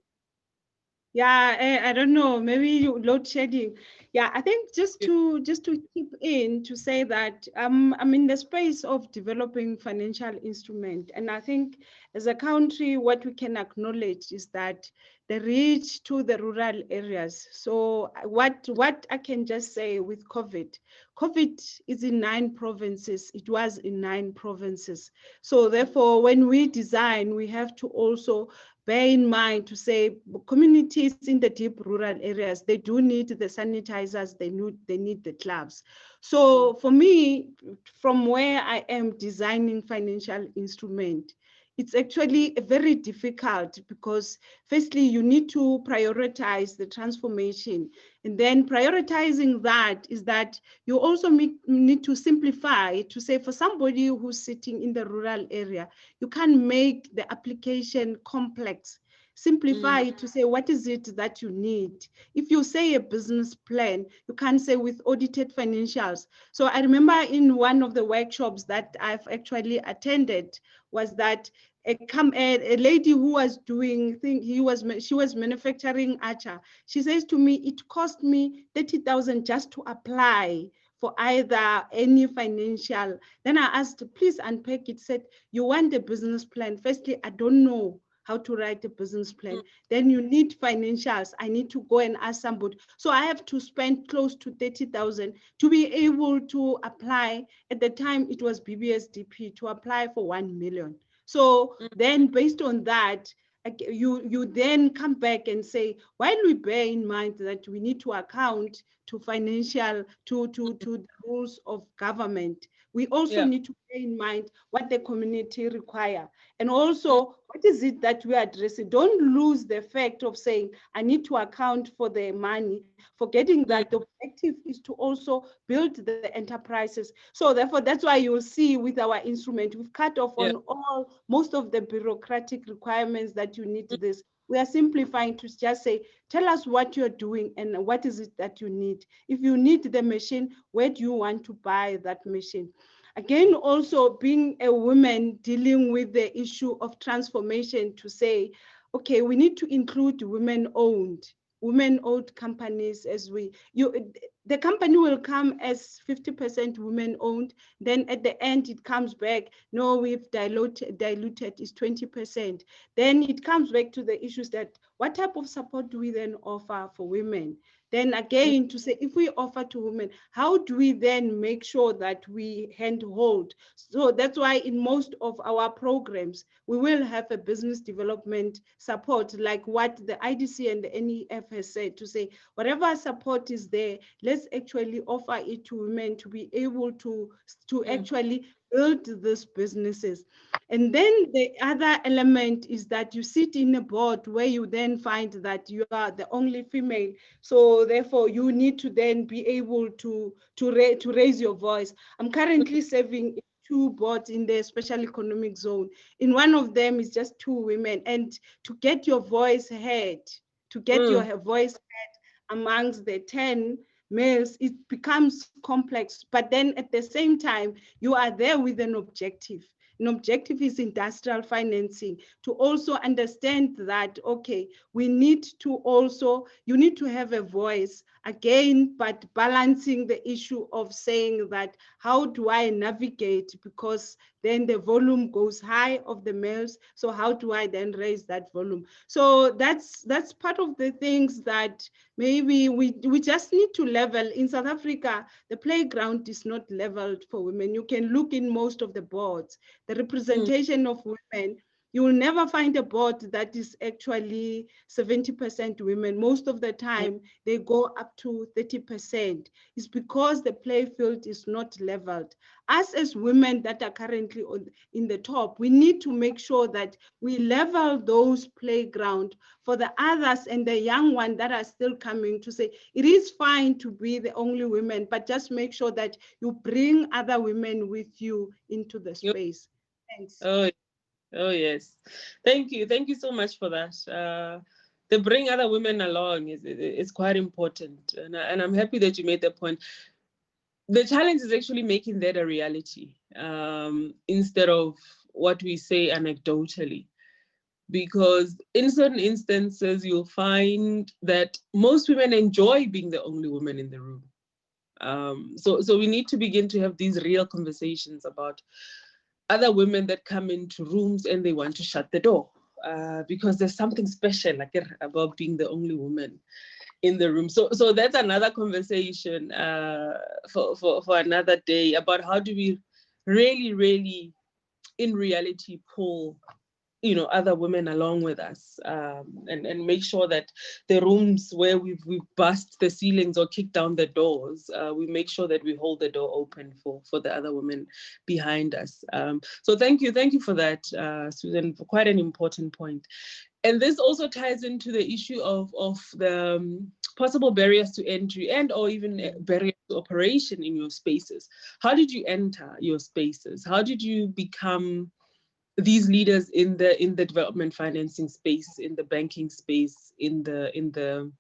Yeah, I don't know, maybe load shedding. Yeah, I think just to keep in to say that I'm in the space of developing financial instrument, and I think as a country, what we can acknowledge is that the reach to the rural areas. So what I can just say with COVID is in 9 provinces. It was in 9 provinces. So therefore, when we design, we have to also bear in mind to say communities in the deep rural areas, they do need the sanitizers, they need the gloves. So for me, from where I am designing financial instrument, it's actually very difficult because firstly, you need to prioritize the transformation. And then prioritizing that is that you also need to simplify to say for somebody who's sitting in the rural area, you can make the application complex. Simplify it to say, what is it that you need? If you say a business plan, you can't say with audited financials. So I remember in one of the workshops that I've actually attended was that a lady who was doing she was manufacturing acha. She says to me, it cost me 30,000 just to apply for either any financial. Then I asked, please unpack it. Said, you want a business plan? Firstly, I don't know how to write a business plan. Then you need financials. I need to go and ask somebody. So I have to spend close to 30,000 to be able to apply. At the time, it was BBSDP to apply for 1 million. So then based on that, you then come back and say, while we bear in mind that we need to account to financial, to the rules of government, we also Yeah. need to bear in mind what the community require. And also, what is it that we are addressing? Don't lose the fact of saying, I need to account for the money, forgetting that the objective is to also build the enterprises. So therefore, that's why you'll see with our instrument, we've cut off on most of the bureaucratic requirements that you need this. We are simplifying to just say, tell us what you're doing and what is it that you need. If you need the machine, where do you want to buy that machine? Again, also being a woman dealing with the issue of transformation to say, okay, we need to include women-owned companies as the company will come as 50% women-owned, then at the end it comes back, no, we've diluted is 20%. Then it comes back to the issues that what type of support do we then offer for women? Then again, to say, if we offer to women, how do we then make sure that we handhold? So that's why in most of our programs, we will have a business development support, like what the IDC and the NEF has said, to say, whatever support is there, let's actually offer it to women to be able to actually build these businesses. And then the other element is that you sit in a board where you then find that you are the only female. So therefore, you need to then be able to raise your voice. I'm currently serving 2 boards in the special economic zone. In one of them is just 2 women. And to get your voice heard, your voice heard amongst the 10 males, it becomes complex. But then at the same time, you are there with an objective. An objective is industrial financing, to also understand that, okay, we need to also, you need to have a voice again, but balancing the issue of saying that, how do I navigate? Because then the volume goes high of the males. So how do I then raise that volume? So that's part of the things that maybe we just need to level. In South Africa, the playground is not leveled for women. You can look in most of the boards, the representation of women. You will never find a board that is actually 70% women. Most of the time, they go up to 30%. It's because the play field is not leveled. Us as women that are currently in the top, we need to make sure that we level those playground for the others and the young ones that are still coming, to say, it is fine to be the only women, but just make sure that you bring other women with you into the space. Thanks. Oh yes, thank you so much for that. To bring other women along is quite important, and I'm happy that you made that point. The challenge is actually making that a reality, instead of what we say anecdotally, because in certain instances you'll find that most women enjoy being the only woman in the room. So we need to begin to have these real conversations about other women that come into rooms and they want to shut the door, because there's something special about being the only woman in the room. So that's another conversation for another day, about how do we really in reality pull other women along with us, and make sure that the rooms where we've bust the ceilings or kicked down the doors, we make sure that we hold the door open for the other women behind us. So thank you for that, Susan, for quite an important point. And this also ties into the issue of the possible barriers to entry and or even barriers to operation in your spaces. How did you enter your spaces? How did you become these leaders in the development financing space, in the banking space, in the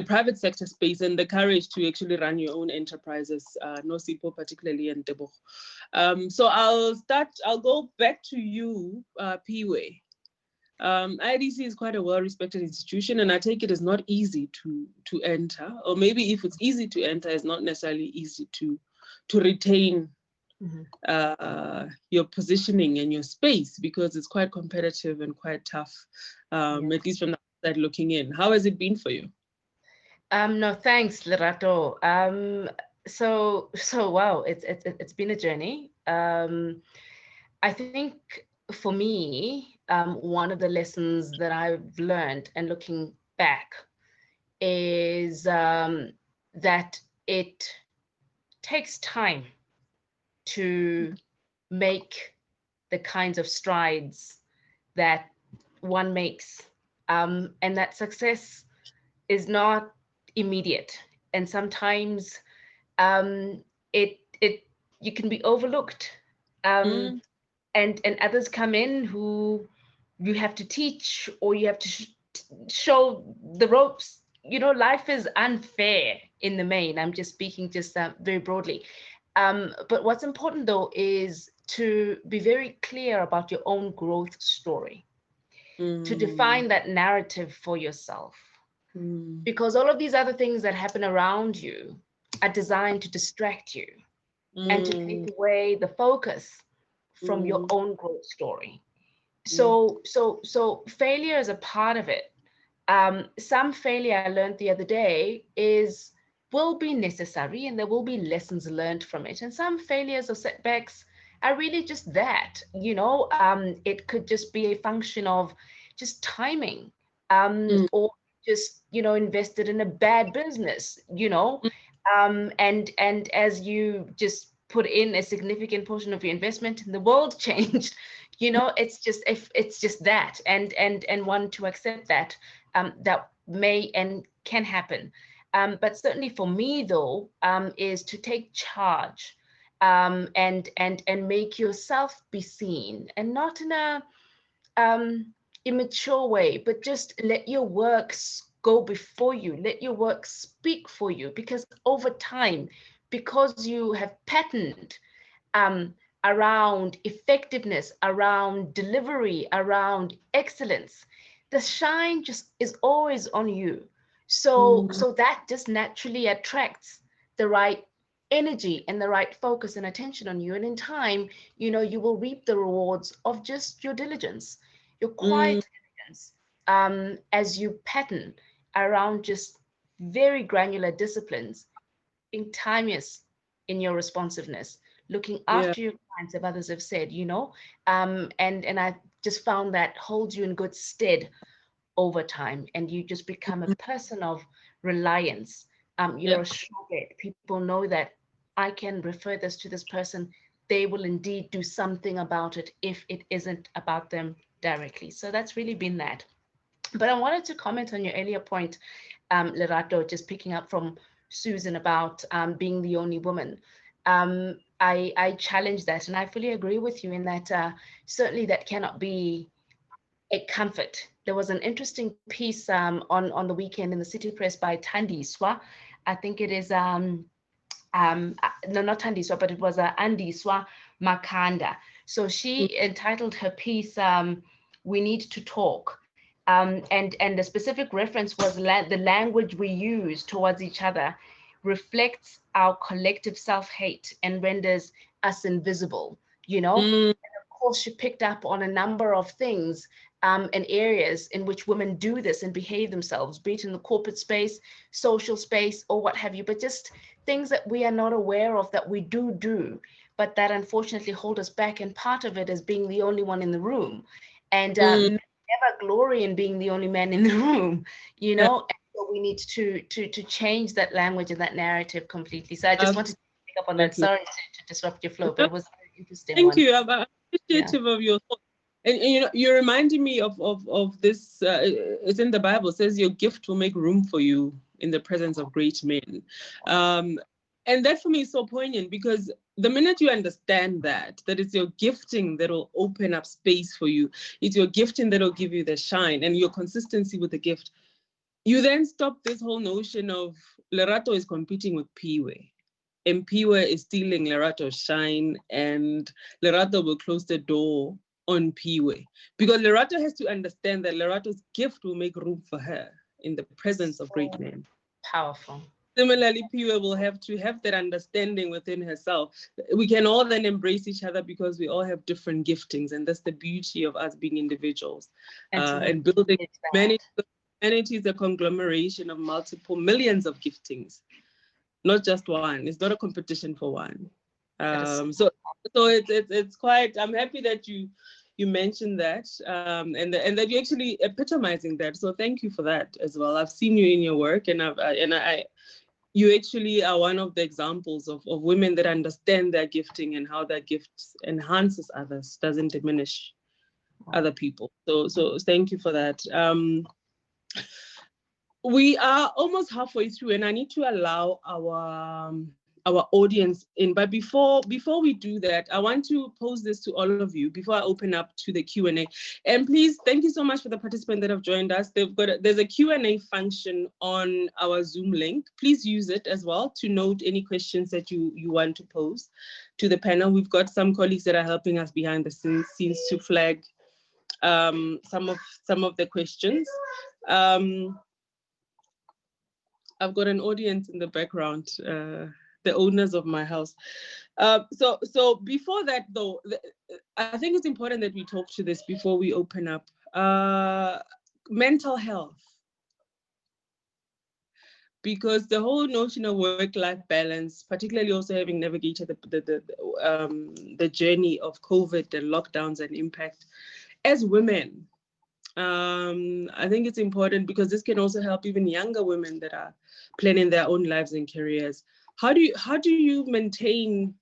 private sector space, and the courage to actually run your own enterprises, Nosipo particularly, and Tebogo. So I'll go back to you, Piwe. IDC is quite a well-respected institution, and I take it is not easy to enter, or maybe if it's easy to enter, it's not necessarily easy to retain your positioning and your space, because it's quite competitive and quite tough, at least from the outside looking in. How has it been for you? No, thanks, Lerato. So wow, it's been a journey. I think for me, one of the lessons that I've learned, and looking back, is that it takes time to make the kinds of strides that one makes, and that success is not immediate, and sometimes you can be overlooked, and others come in who you have to teach, or you have to show the ropes. You know, life is unfair in the main. I'm just speaking just very broadly. But what's important though is to be very clear about your own growth story, to define that narrative for yourself. Because all of these other things that happen around you are designed to distract you and to take away the focus from your own growth story. So failure is a part of it. Some failure I learned the other day will be necessary, and there will be lessons learned from it. And some failures or setbacks are really just that, you know. It could just be a function of just timing, or just, you know, invested in a bad business, you know, and as you just put in a significant portion of your investment and the world changed, you know, it's just that, and one to accept that, that may and can happen. But certainly for me though, is to take charge, and make yourself be seen, and not in a immature way, but just let your works go before you, let your work speak for you, because over time, because you have patterned around effectiveness, around delivery, around excellence, the shine just is always on you. So that just naturally attracts the right energy and the right focus and attention on you. And in time, you know, you will reap the rewards of just your diligence, your quiet diligence, as you pattern around just very granular disciplines, being timeous in your responsiveness, looking after your clients, if others have said, you know, and I just found that holds you in good stead over time, and you just become a person of reliance. You're a sure bet. People know that I can refer this to this person. They will indeed do something about it if it isn't about them directly. So that's really been that. But I wanted to comment on your earlier point, Lerato, just picking up from Susan about being the only woman. I challenge that, and I fully agree with you in that certainly that cannot be a comfort. There was an interesting piece on the weekend in the City Press by Thandiswa. I think it is, no, not Thandiswa, but it was Andiswa Makanda. So she entitled her piece, "We Need to Talk." And the specific reference was the language we use towards each other reflects our collective self-hate and renders us invisible, you know? And of course, she picked up on a number of things and areas in which women do this and behave themselves, be it in the corporate space, social space, or what have you, but just things that we are not aware of that we do, but that unfortunately hold us back. And part of it is being the only one in the room. And never glory in being the only man in the room, you know. And so we need to change that language and that narrative completely. So I just wanted to pick up on that. Sorry to disrupt your flow, but it was very interesting. Thank you. I'm appreciative of your thoughts. And you know, you're reminding me of this. It's in the Bible. It says your gift will make room for you in the presence of great men. And that for me is so poignant, because the minute you understand that it's your gifting that will open up space for you, it's your gifting that will give you the shine and your consistency with the gift, you then stop this whole notion of Lerato is competing with Piwe, and Piwe is stealing Lerato's shine, and Lerato will close the door on Piwe. Because Lerato has to understand that Lerato's gift will make room for her in the presence of great men. Powerful. Similarly, Piwe will have to have that understanding within herself. We can all then embrace each other because we all have different giftings, and that's the beauty of us being individuals and building humanity is a conglomeration of multiple millions of giftings, not just one. It's not a competition for one. So it's quite. I'm happy that you mentioned that, and that you're actually epitomizing that. So thank you for that as well. I've seen you in your work, and you actually are one of the examples of women that understand their gifting and how their gift enhances others, doesn't diminish other people. So thank you for that. We are almost halfway through, and I need to allow our audience in. But before we do that, I want to pose this to all of you before I open up to the Q&A. And please, thank you so much for the participants that have joined us. There's a Q&A function on our Zoom link. Please use it as well to note any questions that you want to pose to the panel. We've got some colleagues that are helping us behind the scenes to flag some of the questions. I've got an audience in the background, the owners of my house. So before that, though, I think it's important that we talk to this before we open up. Mental health. Because the whole notion of work-life balance, particularly also having navigated the journey of COVID and lockdowns and impact, as women, I think it's important because this can also help even younger women that are planning their own lives and careers. How do you maintain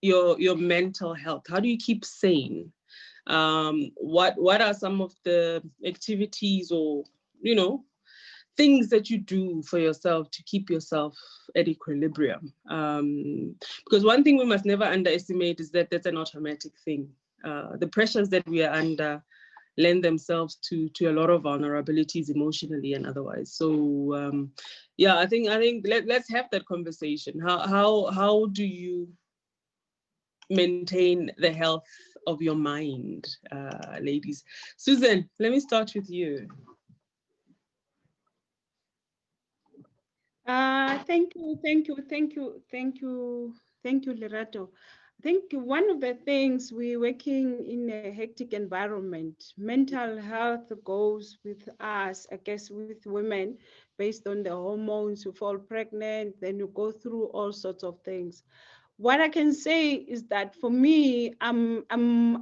your mental health? How do you keep sane? What are some of the activities or things that you do for yourself to keep yourself at equilibrium? Because one thing we must never underestimate is that that's an automatic thing. The pressures that we are under lend themselves to a lot of vulnerabilities emotionally and otherwise. So yeah, I think let's have that conversation. How do you maintain the health of your mind, ladies? Susan, let me start with you. Thank you, Lerato. I think one of the things we're working in a hectic environment, mental health goes with us, I guess, with women based on the hormones. You fall pregnant, then you go through all sorts of things. What I can say is that for me, I'm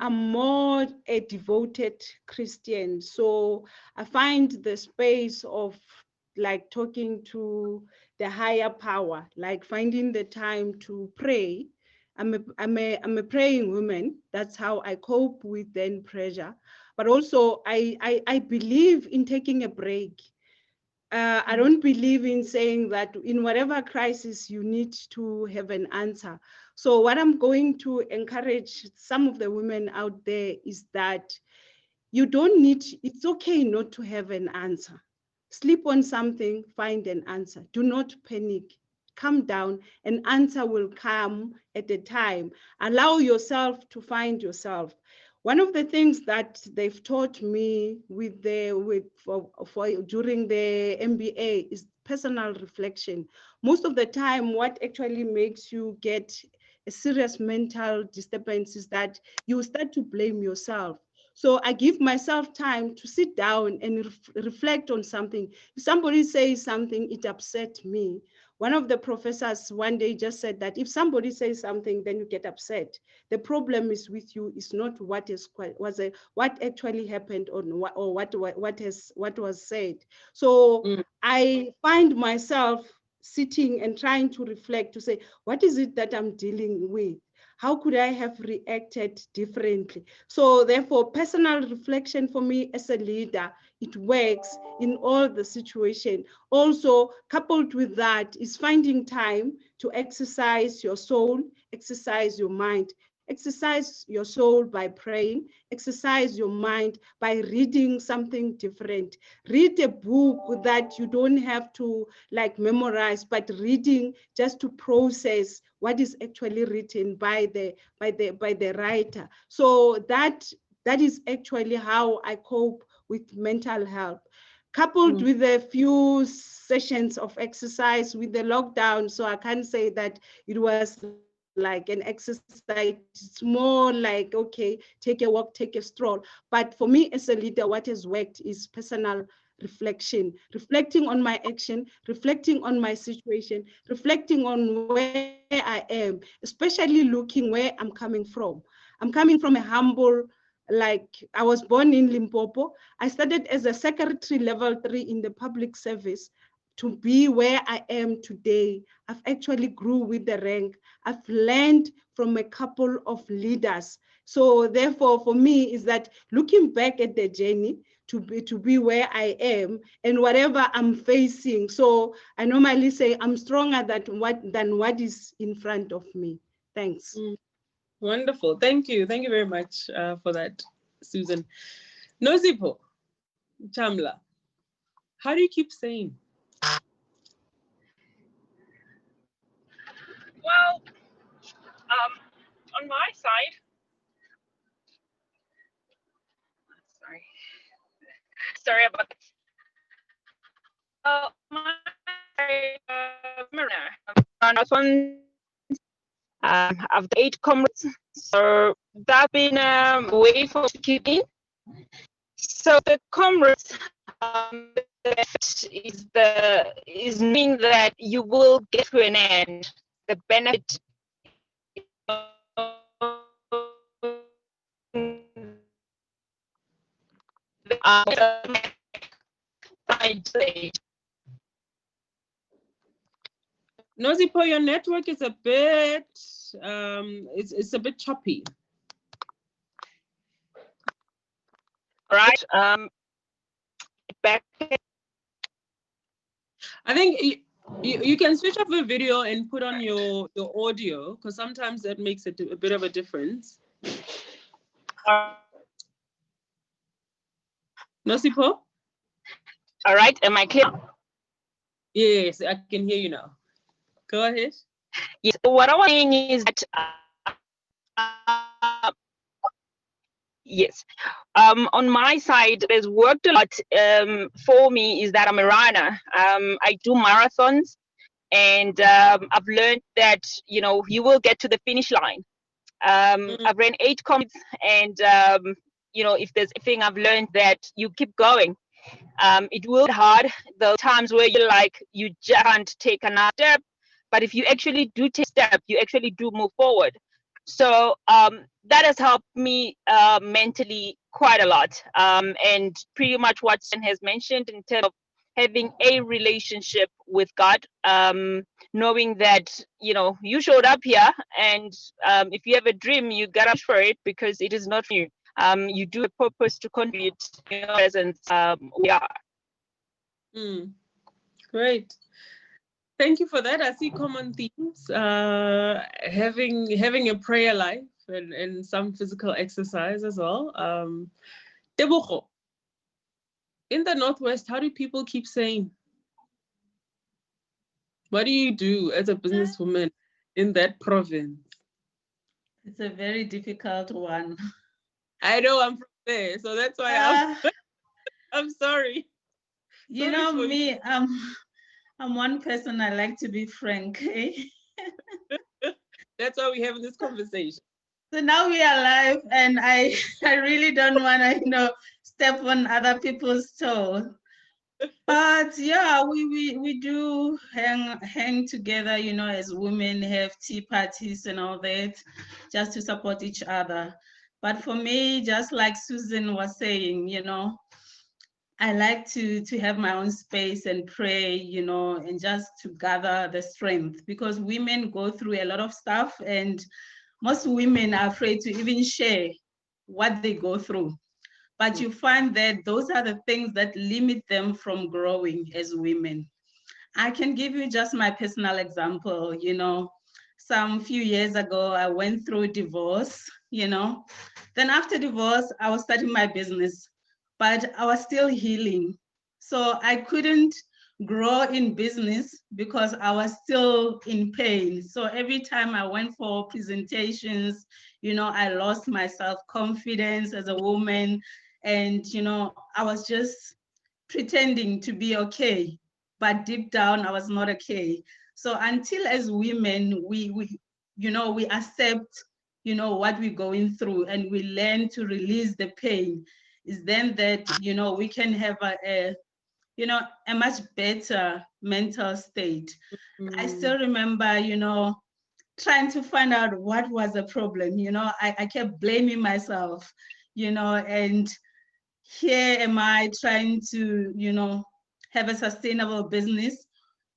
more a devoted Christian. So I find the space of like talking to the higher power, like finding the time to pray. I'm a praying woman. That's how I cope with then pressure. But also I believe in taking a break. I don't believe in saying that in whatever crisis you need to have an answer. So what I'm going to encourage some of the women out there is that you don't need, it's okay not to have an answer. Sleep on something, find an answer. Do not panic. Calm down, an answer will come at a time. Allow yourself to find yourself. One of the things that they've taught me during the MBA is personal reflection. Most of the time, what actually makes you get a serious mental disturbance is that you start to blame yourself. So I give myself time to sit down and reflect on something. If somebody says something, it upsets me. One of the professors one day just said that if somebody says something, then you get upset. The problem is with you. It's not what actually happened or what was said. So I find myself sitting and trying to reflect to say, what is it that I'm dealing with? How could I have reacted differently? So therefore, personal reflection for me as a leader, it works in all the situation. Also, coupled with that is finding time to exercise your soul, exercise your mind. Exercise your soul by praying, exercise your mind by reading something different. Read a book that you don't have to like memorize, but reading just to process what is actually written by the writer. So that is actually how I cope with mental health. Coupled with a few sessions of exercise with the lockdown, so I can't say that it was like an exercise. It's more like, okay, take a walk, take a stroll. But for me as a leader, what has worked is personal reflection, reflecting on my action, reflecting on my situation, reflecting on where I am, especially looking where I'm coming from. I'm coming from a humble, like I was born in Limpopo. I started as a secretary level 3 in the public service. to be where I am today. I've actually grew with the rank. I've learned from a couple of leaders. So therefore, for me, is that looking back at the journey to be where I am and whatever I'm facing. So I normally say I'm stronger than what is in front of me. Thanks. Wonderful. Thank you. Thank you very much for that, Susan. Nosipo Chamla, how do you keep saying? Well, on my side, sorry about that. My I've 8 comrades, so that's been a way for to keep in. So the comrades is meaning that you will get to an end. The benefit Nosipo, your network is a bit it's a bit choppy. Right. Back. I think you can switch off the video and put on your audio, because sometimes that makes it a bit of a difference. Nosipo? All right, am I clear? Yes, I can hear you now. Go ahead. Yes, what I was saying is that yes, on my side, there's worked a lot for me is that I'm a runner. I do marathons, and I've learned that, you know, you will get to the finish line. I've ran 8 comrades, and you know, if there's a thing I've learned, that you keep going. It will be hard, the times where you're like, you just can't take another step, but if you actually do take a step, you actually do move forward. So that has helped me mentally quite a lot, and pretty much what Sen has mentioned in terms of having a relationship with God, knowing that, you know, you showed up here, and if you have a dream, you gotta push for it, because it is not for you. You do a purpose to contribute to your presence. We are. Great. Thank you for that. I see common themes, having a prayer life and some physical exercise as well. Tebogo, in the Northwest, how do people keep saying? What do you do as a businesswoman in that province? It's a very difficult one. I know, I'm from there, so that's why I'm sorry. You know me, I'm one person, I like to be frank. Eh? That's why we're having this conversation. So now we are live, and I really don't want to, you know, step on other people's toes. But yeah, we do hang together, you know, as women, have tea parties and all that, just to support each other. But for me, just like Susan was saying, you know, I like to have my own space and pray, you know, and just to gather the strength, because women go through a lot of stuff, and most women are afraid to even share what they go through. But you find that those are the things that limit them from growing as women. I can give you just my personal example. You know, some few years ago, I went through divorce, you know. Then after divorce, I was starting my business, but I was still healing. So I couldn't grow in business because I was still in pain. So every time I went for presentations, you know, I lost my self-confidence as a woman. And, you know, I was just pretending to be okay, but deep down I was not okay. So until as women, we you know, we accept, you know, what we're going through, and we learn to release the pain, is then that, you know, we can have a you know, a much better mental state. I still remember, you know, trying to find out what was the problem. You know, I kept blaming myself, you know, and here am I trying to, you know, have a sustainable business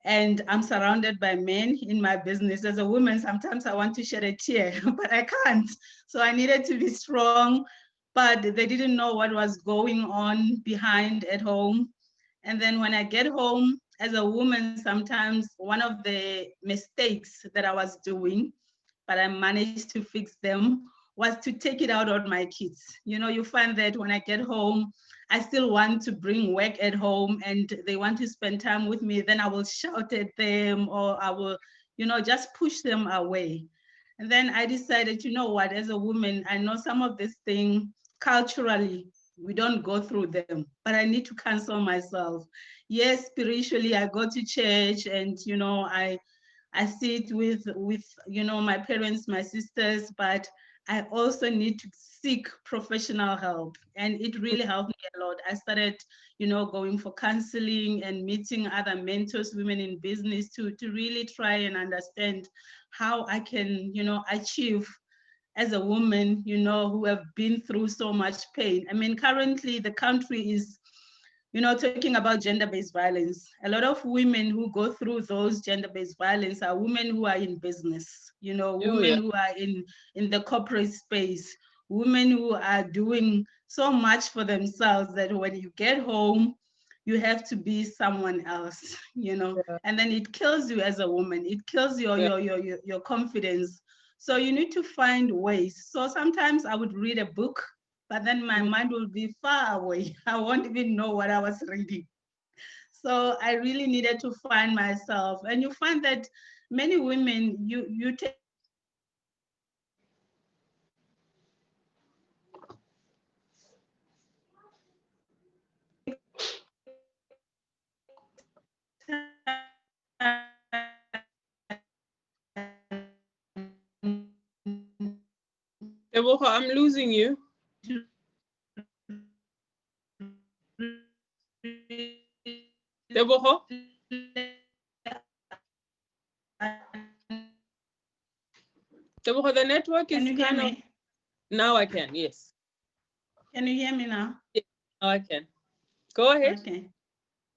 and I'm surrounded by men in my business. As a woman, sometimes I want to shed a tear, but I can't. So I needed to be strong, but they didn't know what was going on behind at home. And then when I get home as a woman, sometimes one of the mistakes that I was doing, but I managed to fix them, was to take it out on my kids. You know, you find that when I get home, I still want to bring work at home and they want to spend time with me, then I will shout at them or I will, you know, just push them away. And then I decided, you know what, as a woman, I know some of these things culturally, we don't go through them, but I need to cancel myself. Yes, spiritually, I go to church and, you know, I sit with you know, my parents, my sisters, but I also need to seek professional help. And it really helped me a lot. I started, you know, going for counseling and meeting other mentors, women in business, to really try and understand how I can, you know, achieve as a woman, you know, who have been through so much pain. I mean, currently the country is, you know, talking about gender-based violence. A lot of women who go through those gender-based violence are women who are in business, you know, women who are in the corporate space, women who are doing so much for themselves that when you get home, you have to be someone else, you know, and then it kills you as a woman. It kills your confidence. So you need to find ways. So sometimes I would read a book, but then my mind will be far away. I won't even know what I was reading. So I really needed to find myself. And you find that many women, you take Teboho, I'm losing you. Teboho? Teboho, the network is kind of... Now I can, yes. Can you hear me now? Yes, now I can. Go ahead. Okay.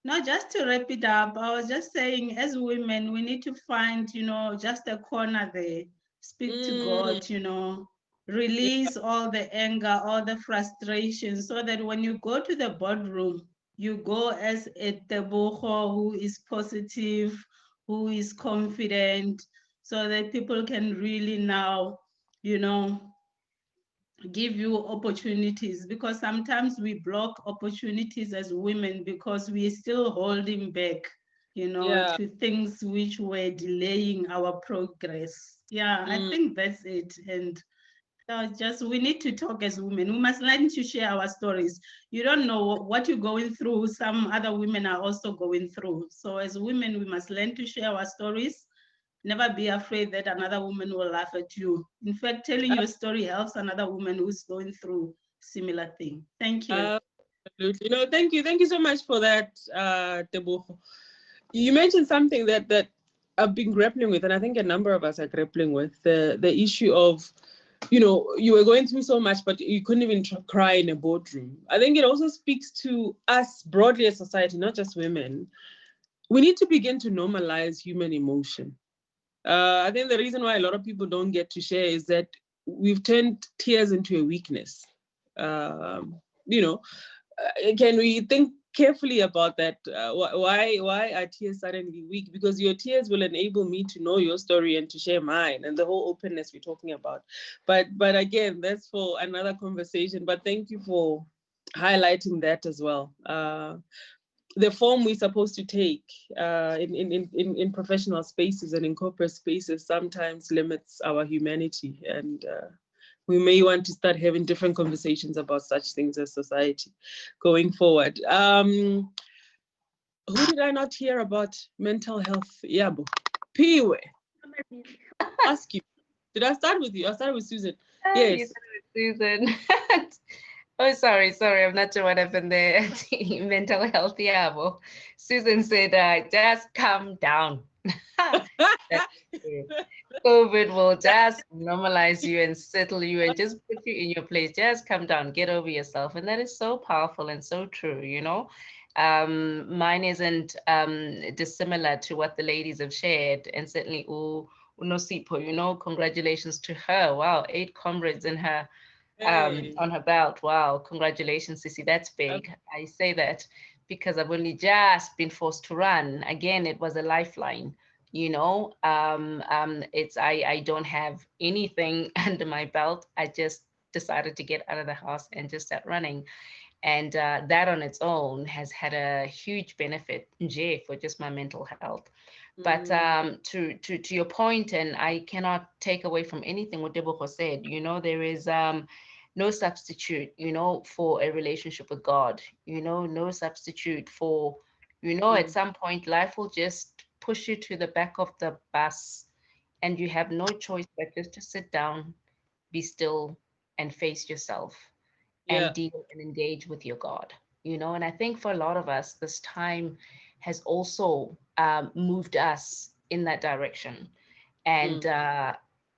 No, just to wrap it up, I was just saying, as women, we need to find, you know, just a corner there, speak to God, you know, release all the anger, all the frustration, so that when you go to the boardroom, you go as a Teboho who is positive, who is confident, so that people can really now, you know, give you opportunities, because sometimes we block opportunities as women because we're still holding back, you know, to things which were delaying our progress. I think that's it. And just we need to talk as women. We must learn to share our stories. You don't know what you're going through. Some other women are also going through. So as women, we must learn to share our stories. Never be afraid that another woman will laugh at you. In fact, telling your story helps another woman who's going through similar thing. Thank you. Absolutely. No, thank you. Thank you so much for that, Teboho. You mentioned something that I've been grappling with, and I think a number of us are grappling with, the issue of, you know, you were going through so much, but you couldn't even cry in a boardroom. I think it also speaks to us broadly as society, not just women. We need to begin to normalize human emotion. I think the reason why a lot of people don't get to share is that we've turned tears into a weakness. You know, can we think carefully about that? Why are tears suddenly weak? Because your tears will enable me to know your story and to share mine, and the whole openness we're talking about. But again, that's for another conversation. But thank you for highlighting that as well. The form we're supposed to take in professional spaces and in corporate spaces sometimes limits our humanity, and we may want to start having different conversations about such things as society going forward. Who did I not hear about mental health? Yabo. Piwe. Ask you. Did I start with you? I started with Susan. Yes. You started with Susan. Oh, sorry, I'm not sure what happened there. Mental health, yeah. Well, Susan said, just calm down. COVID will just normalize you and settle you and just put you in your place. Just calm down, get over yourself. And that is so powerful and so true, you know. Mine isn't dissimilar to what the ladies have shared, and certainly Unosipo, you know, congratulations to her. Wow, 8 comrades in her on her belt. Wow, congratulations, Sissy, that's big. I say that because I've only just been forced to run. Again, it was a lifeline, you know. I don't have anything under my belt. I just decided to get out of the house and just start running. And that on its own has had a huge benefit for just my mental health. But to your point, and I cannot take away from anything what Deboho said, you know, there is no substitute, you know, for a relationship with God, you know, no substitute for, you know, at some point life will just push you to the back of the bus and you have no choice but just to sit down, be still, and face yourself and deal and engage with your God, you know. And I think for a lot of us, this time has also moved us in that direction, and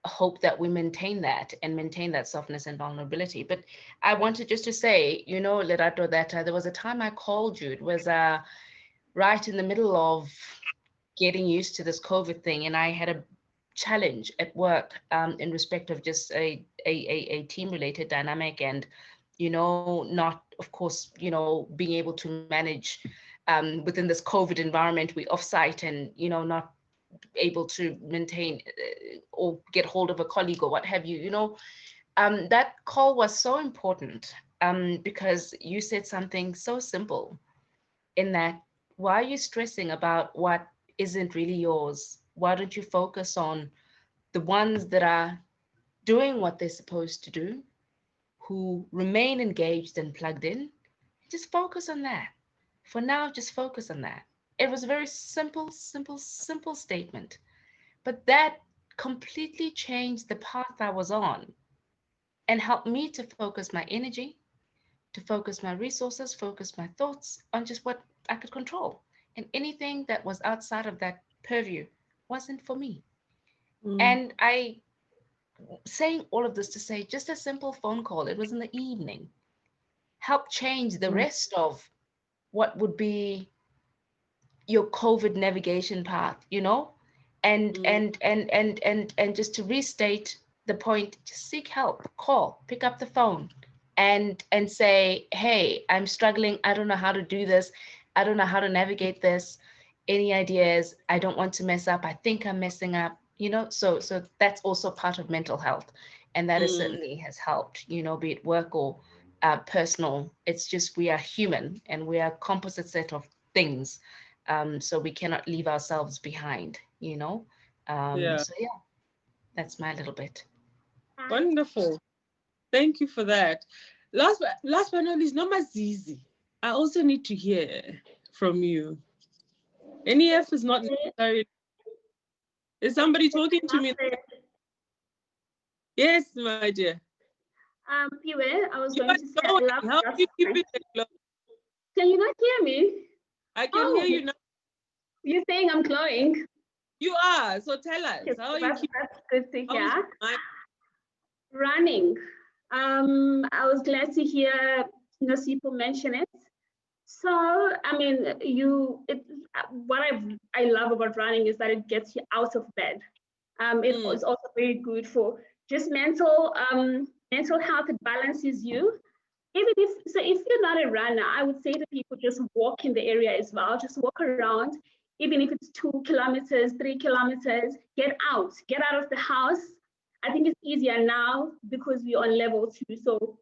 hope that we maintain that and maintain that softness and vulnerability. But I wanted just to say, you know, Lerato, that there was a time I called you. It was right in the middle of getting used to this COVID thing, and I had a challenge at work in respect of just a team-related dynamic, and you know, not, of course, you know, being able to manage within this COVID environment, we offsite and, you know, not able to maintain or get hold of a colleague or what have you, you know. That call was so important because you said something so simple in that, why are you stressing about what isn't really yours? Why don't you focus on the ones that are doing what they're supposed to do, who remain engaged and plugged in? Just focus on that. For now, just focus on that. It was a very simple statement, but that completely changed the path I was on and helped me to focus my energy, to focus my resources, focus my thoughts on just what I could control. And anything that was outside of that purview wasn't for me. And I saying all of this to say, just a simple phone call, it was in the evening, helped change the rest of what would be your COVID navigation path, you know. And just to restate the point, just seek help, call, pick up the phone and say, hey, I'm struggling, I don't know how to do this, I don't know how to navigate this, any ideas? I don't want to mess up, I think I'm messing up, you know. So that's also part of mental health, and that is certainly has helped, you know, be it work or personal. It's just, we are human and we are a composite set of things, so we cannot leave ourselves behind, you know. So yeah, that's my little bit. Wonderful. Thank you for that. Last but not least, Nomazizi, I also need to hear from you. NEF is not necessary. Is somebody talking to me? Yes, my dear. Piwe, I was going to say, I love how do you keep it close? Can you not hear me? I can hear you now. You're saying I'm glowing? You are, so tell us. Yes, How that's good to hear. Running. I was glad to hear Nosipo mention it. So, I mean, what I love about running is that it gets you out of bed. It is also very good for just mental health. It balances you. If you're not a runner, I would say to people, just walk in the area as well. Just walk around, even if it's 2 kilometers, 3 kilometers. Get out of the house. I think it's easier now because we're on level 2, so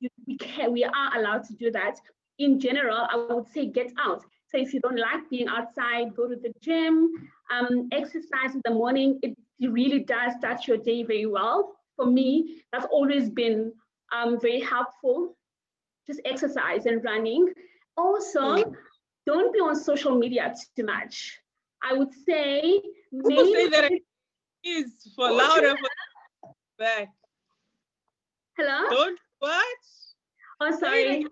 we are allowed to do that. In general, I would say get out. So if you don't like being outside, go to the gym, exercise in the morning. It really does start your day very well. For me, that's always been very helpful. Just exercise and running. Also, don't be on social media too much. I would say people say that it is for louder for back. Hello? Don't what? Oh, sorry.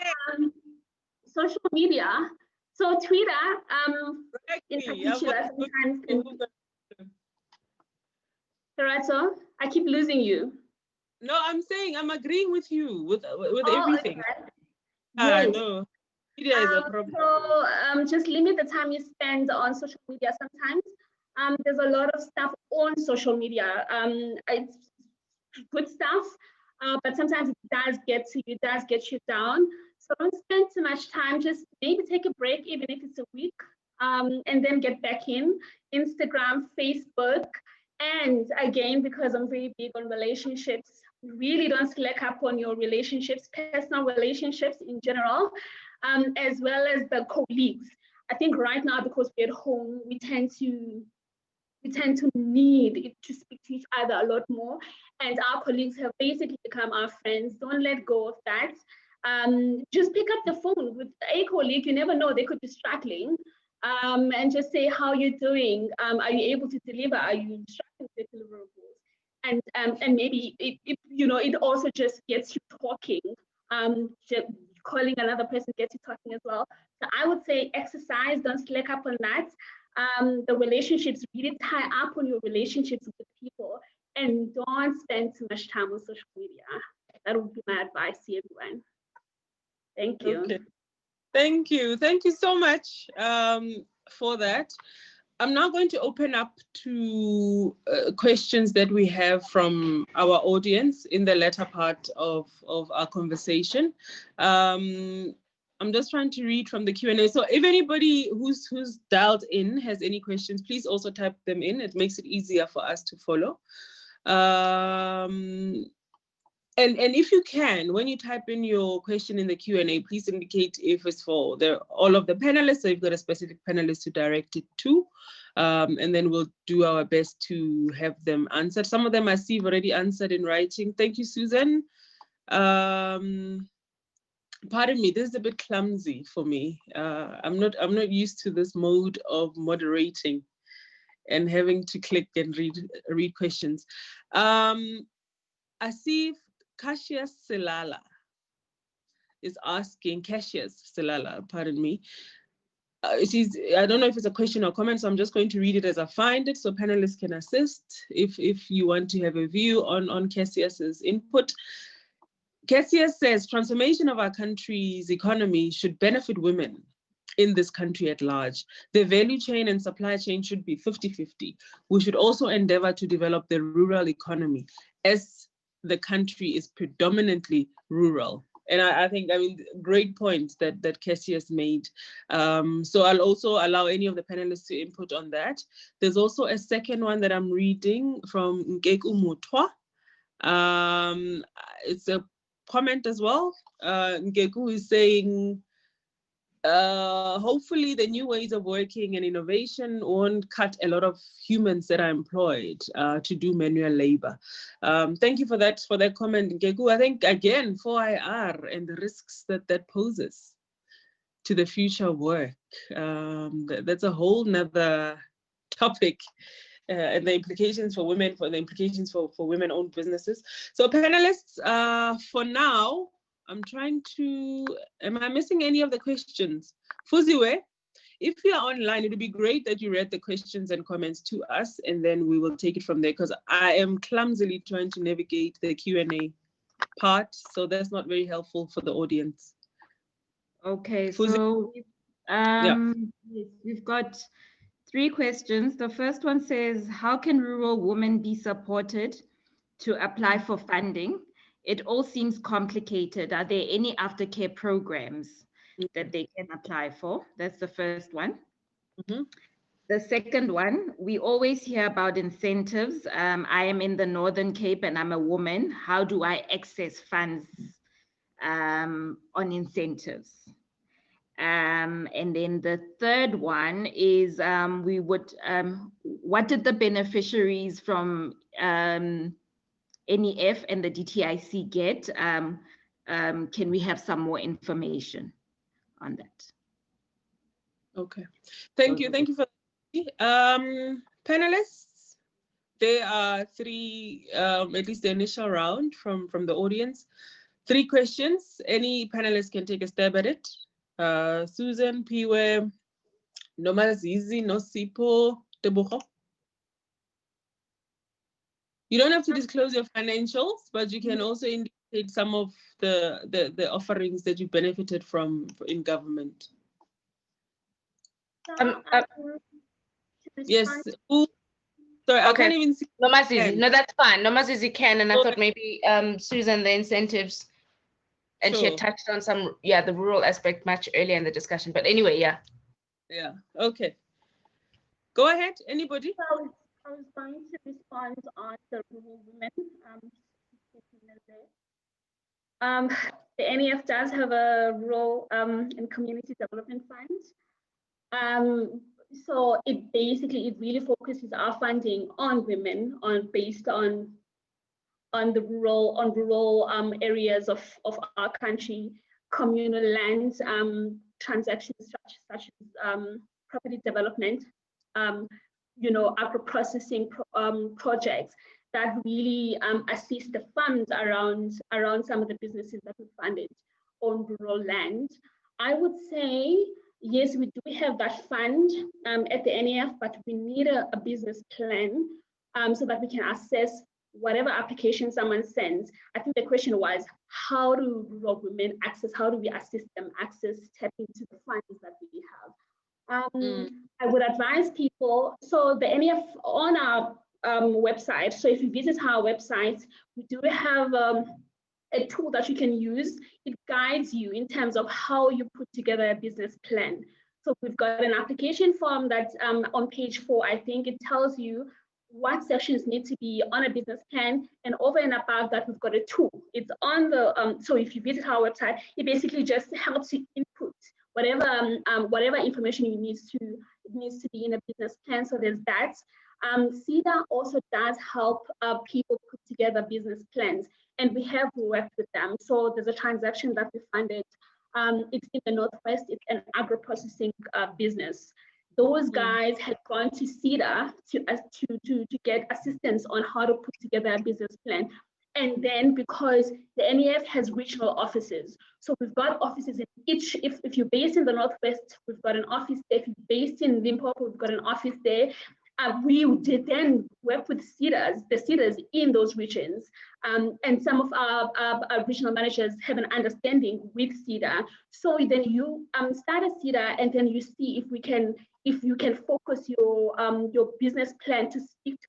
Social media. So Twitter, in particular, sometimes can... Lorato, I keep losing you. No, I'm saying I'm agreeing with you with everything. Okay. I know. Media is a problem. So just limit the time you spend on social media. Sometimes there's a lot of stuff on social media. It's good stuff, but sometimes it does get to you, does get you down. So don't spend too much time. Just maybe take a break, even if it's a week, and then get back in Instagram, Facebook. And again, because I'm very big on relationships, really don't slack up on your relationships, personal relationships in general, as well as the colleagues. I think right now, because we're at home, we tend to need to speak to each other a lot more, and our colleagues have basically become our friends. Don't let go of that. Just pick up the phone with a colleague. You never know, they could be struggling, and just say, how you're doing. Are you able to deliver? Are you struggling with deliverables? And maybe it also just gets you talking. Just calling another person gets you talking as well. So I would say exercise, don't slack up on that. The relationships, really tie up on your relationships with people, and don't spend too much time on social media. That would be my advice to everyone. Thank you. Okay. Thank you. Thank you so much for that. I'm now going to open up to questions that we have from our audience in the latter part of our conversation. I'm just trying to read from the Q&A. So if anybody who's dialed in has any questions, please also type them in. It makes it easier for us to follow. And if you can, when you type in your question in the Q&A, please indicate if it's for all of the panelists, so you've got a specific panelist to direct it to, and then we'll do our best to have them answered. Some of them I see you've already answered in writing. Thank you, Susan. Pardon me, this is a bit clumsy for me. I'm not used to this mode of moderating and having to click and read questions. I see Cassius Silala is asking, pardon me. I don't know if it's a question or comment, so I'm just going to read it as I find it, so panelists can assist if you want to have a view on Cassius's input. Cassius says, transformation of our country's economy should benefit women in this country at large. The value chain and supply chain should be 50-50. We should also endeavor to develop the rural economy, as the country is predominantly rural. And I think, great points that Cassius made. So I'll also allow any of the panelists to input on that. There's also a second one that I'm reading from Nkeku Mutwa. It's a comment as well. Nkeku is saying, hopefully the new ways of working and innovation won't cut a lot of humans that are employed to do manual labor. Thank you for that comment, Nkeku. I think, again, 4IR and the risks that poses to the future work. That's a whole nother topic. And the implications for women, for women-owned businesses. So panelists, for now, I'm trying to, am I missing any of the questions? Fuziwe, if you're online, it would be great that you read the questions and comments to us, and then we will take it from there, because I am clumsily trying to navigate the Q&A part, so that's not very helpful for the audience. Okay, Fuziwe? so we've got 3 questions. The first one says, how can rural women be supported to apply for funding? It all seems complicated. Are there any aftercare programs that they can apply for? That's the first one. Mm-hmm. The second one, we always hear about incentives. I am in the Northern Cape and I'm a woman. How do I access funds on incentives? And then the third one is what did the beneficiaries from NEF and the DTIC get? Can we have some more information on that? Okay, thank you for panelists. There are 3, at least the initial round from the audience. 3 questions. Any panelist can take a stab at it. Susan, Piwe, Nomazizi, Nosipho, Tebogo. You don't have to disclose your financials, but you can also indicate some of the offerings that you benefited from in government. Yes. Ooh, sorry, okay. I can't even see. Nomazizi. No, that's fine. Nomazizi can, and I thought maybe Susan, the incentives, and she had touched on some, the rural aspect much earlier in the discussion. But anyway, yeah. Yeah. Okay. Go ahead. Anybody? I was going to respond on the rural women. The NEF does have a role in community development fund. So it really focuses our funding on women, based on the rural areas of our country, communal lands, transactions such as property development, agro-processing projects that really assist the funds around some of the businesses that we funded on rural land. I would say, yes, we do have that fund at the NEF, but we need a business plan so that we can assess whatever application someone sends. I think the question was, how do rural women access, how do we assist them tap into the funds that we have? I would advise people, so the NEF on our website, so if you visit our website, we do have a tool that you can use. It guides you in terms of how you put together a business plan. So we've got an application form that's on page 4, I think. It tells you what sections need to be on a business plan, and over and above that, we've got a tool. It's on the, so if you visit our website, it basically just helps you input whatever information it needs to be in a business plan. So there's that. CEDA also does help people put together business plans, and we have worked with them. So there's a transaction that we funded. It's in the Northwest. It's an agro-processing business. Those guys had gone to CEDA to get assistance on how to put together a business plan. And then because the NEF has regional offices, so we've got offices in each, if you're based in the Northwest, we've got an office there. If you're based in Limpopo, we've got an office there. We did then work with the CEDAs in those regions. And some of our regional managers have an understanding with CEDA. So then you start a CEDA, and then you see if you can focus your business plan to speak to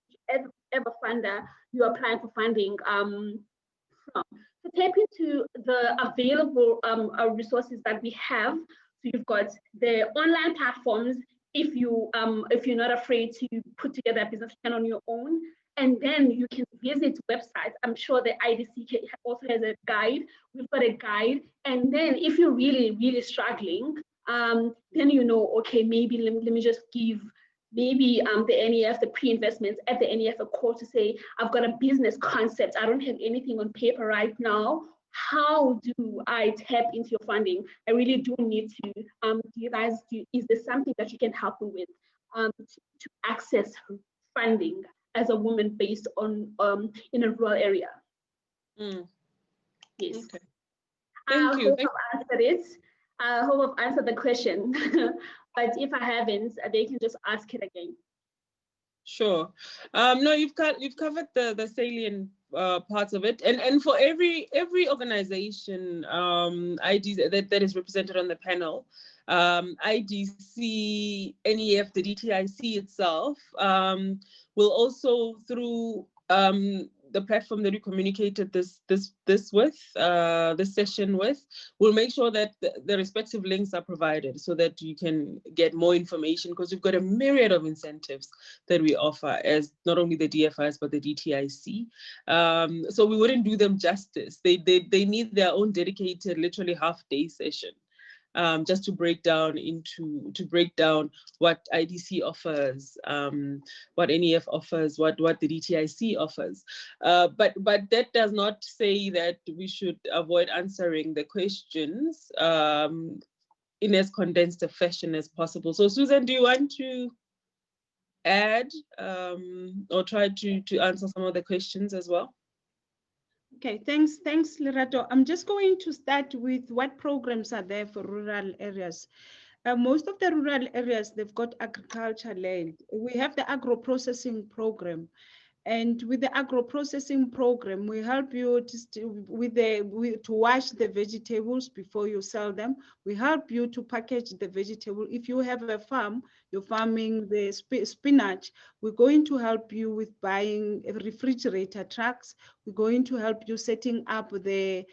whichever funder you're applying for funding from. To tap into the available resources that we have, so you've got the online platforms, if you're not afraid to put together a business plan on your own, and then you can visit websites. I'm sure the IDC also has a guide. We've got a guide, and then if you're really struggling, then okay, maybe let me just give the NEF, the pre-investments at the NEF a call to say, I've got a business concept. I don't have anything on paper right now. How do I tap into your funding? I really do need to, is there something that you can help me with to access funding as a woman based on in a rural area? Yes. Okay. Thank you. I've answered it. I hope I've answered the question. But if I haven't, they can just ask it again. Sure. No, you've covered the salient parts of it, and for every organization that is represented on the panel, IDC, NEF, the DTIC itself will also, through the platform that we communicated this session with, we'll make sure that the respective links are provided so that you can get more information, because we've got a myriad of incentives that we offer as not only the DFIs but the DTIC. So we wouldn't do them justice. They need their own dedicated, literally half-day session. Just to break down what IDC offers, what NEF offers, what the DTIC offers. But that does not say that we should avoid answering the questions in as condensed a fashion as possible. So Susan, do you want to add or try to answer some of the questions as well? Okay, thanks, Lerato. I'm just going to start with what programs are there for rural areas. Most of the rural areas, they've got agriculture land. We have the agro-processing program. And with the agro-processing program, we help you to wash the vegetables before you sell them. We help you to package the vegetable. If you have a farm, you're farming the spinach, we're going to help you with buying refrigerator trucks. We're going to help you setting up the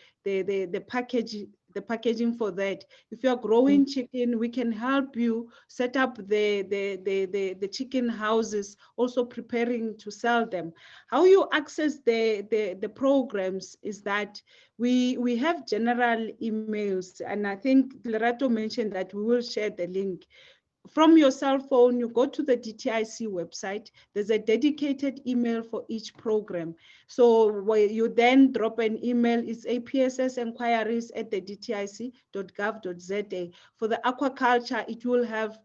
packaging for that. If you're growing chicken, we can help you set up the chicken houses, also preparing to sell them. How you access the programs is that we have general emails, and I think Lerato mentioned that we will share the link. From your cell phone, you go to the DTIC website. There's a dedicated email for each program. So where you then drop an email, it's apssenquiries@dtic.gov.za. For the aquaculture, it will have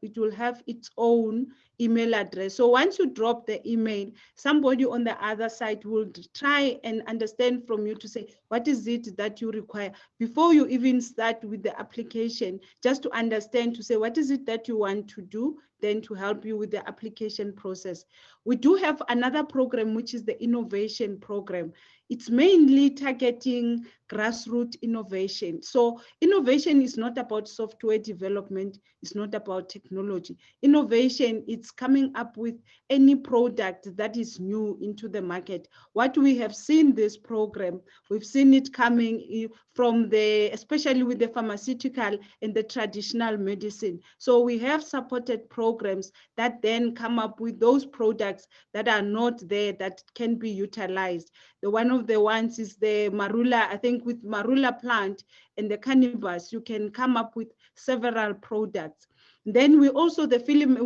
its own email address. So once you drop the email, somebody on the other side will try and understand from you to say, what is it that you require? Before you even start with the application, just to understand, to say, what is it that you want to do, then to help you with the application process. We do have another program, which is the innovation program. It's mainly targeting grassroots innovation. So innovation is not about software development, it's not about technology. Innovation, it's coming up with any product that is new into the market. What we have seen this program, we've seen it coming from especially with the pharmaceutical and the traditional medicine. So we have supported programs that then come up with those products that are not there that can be utilized. One of the ones is the marula. I think with marula plant and the cannabis, you can come up with several products. Then we also have the film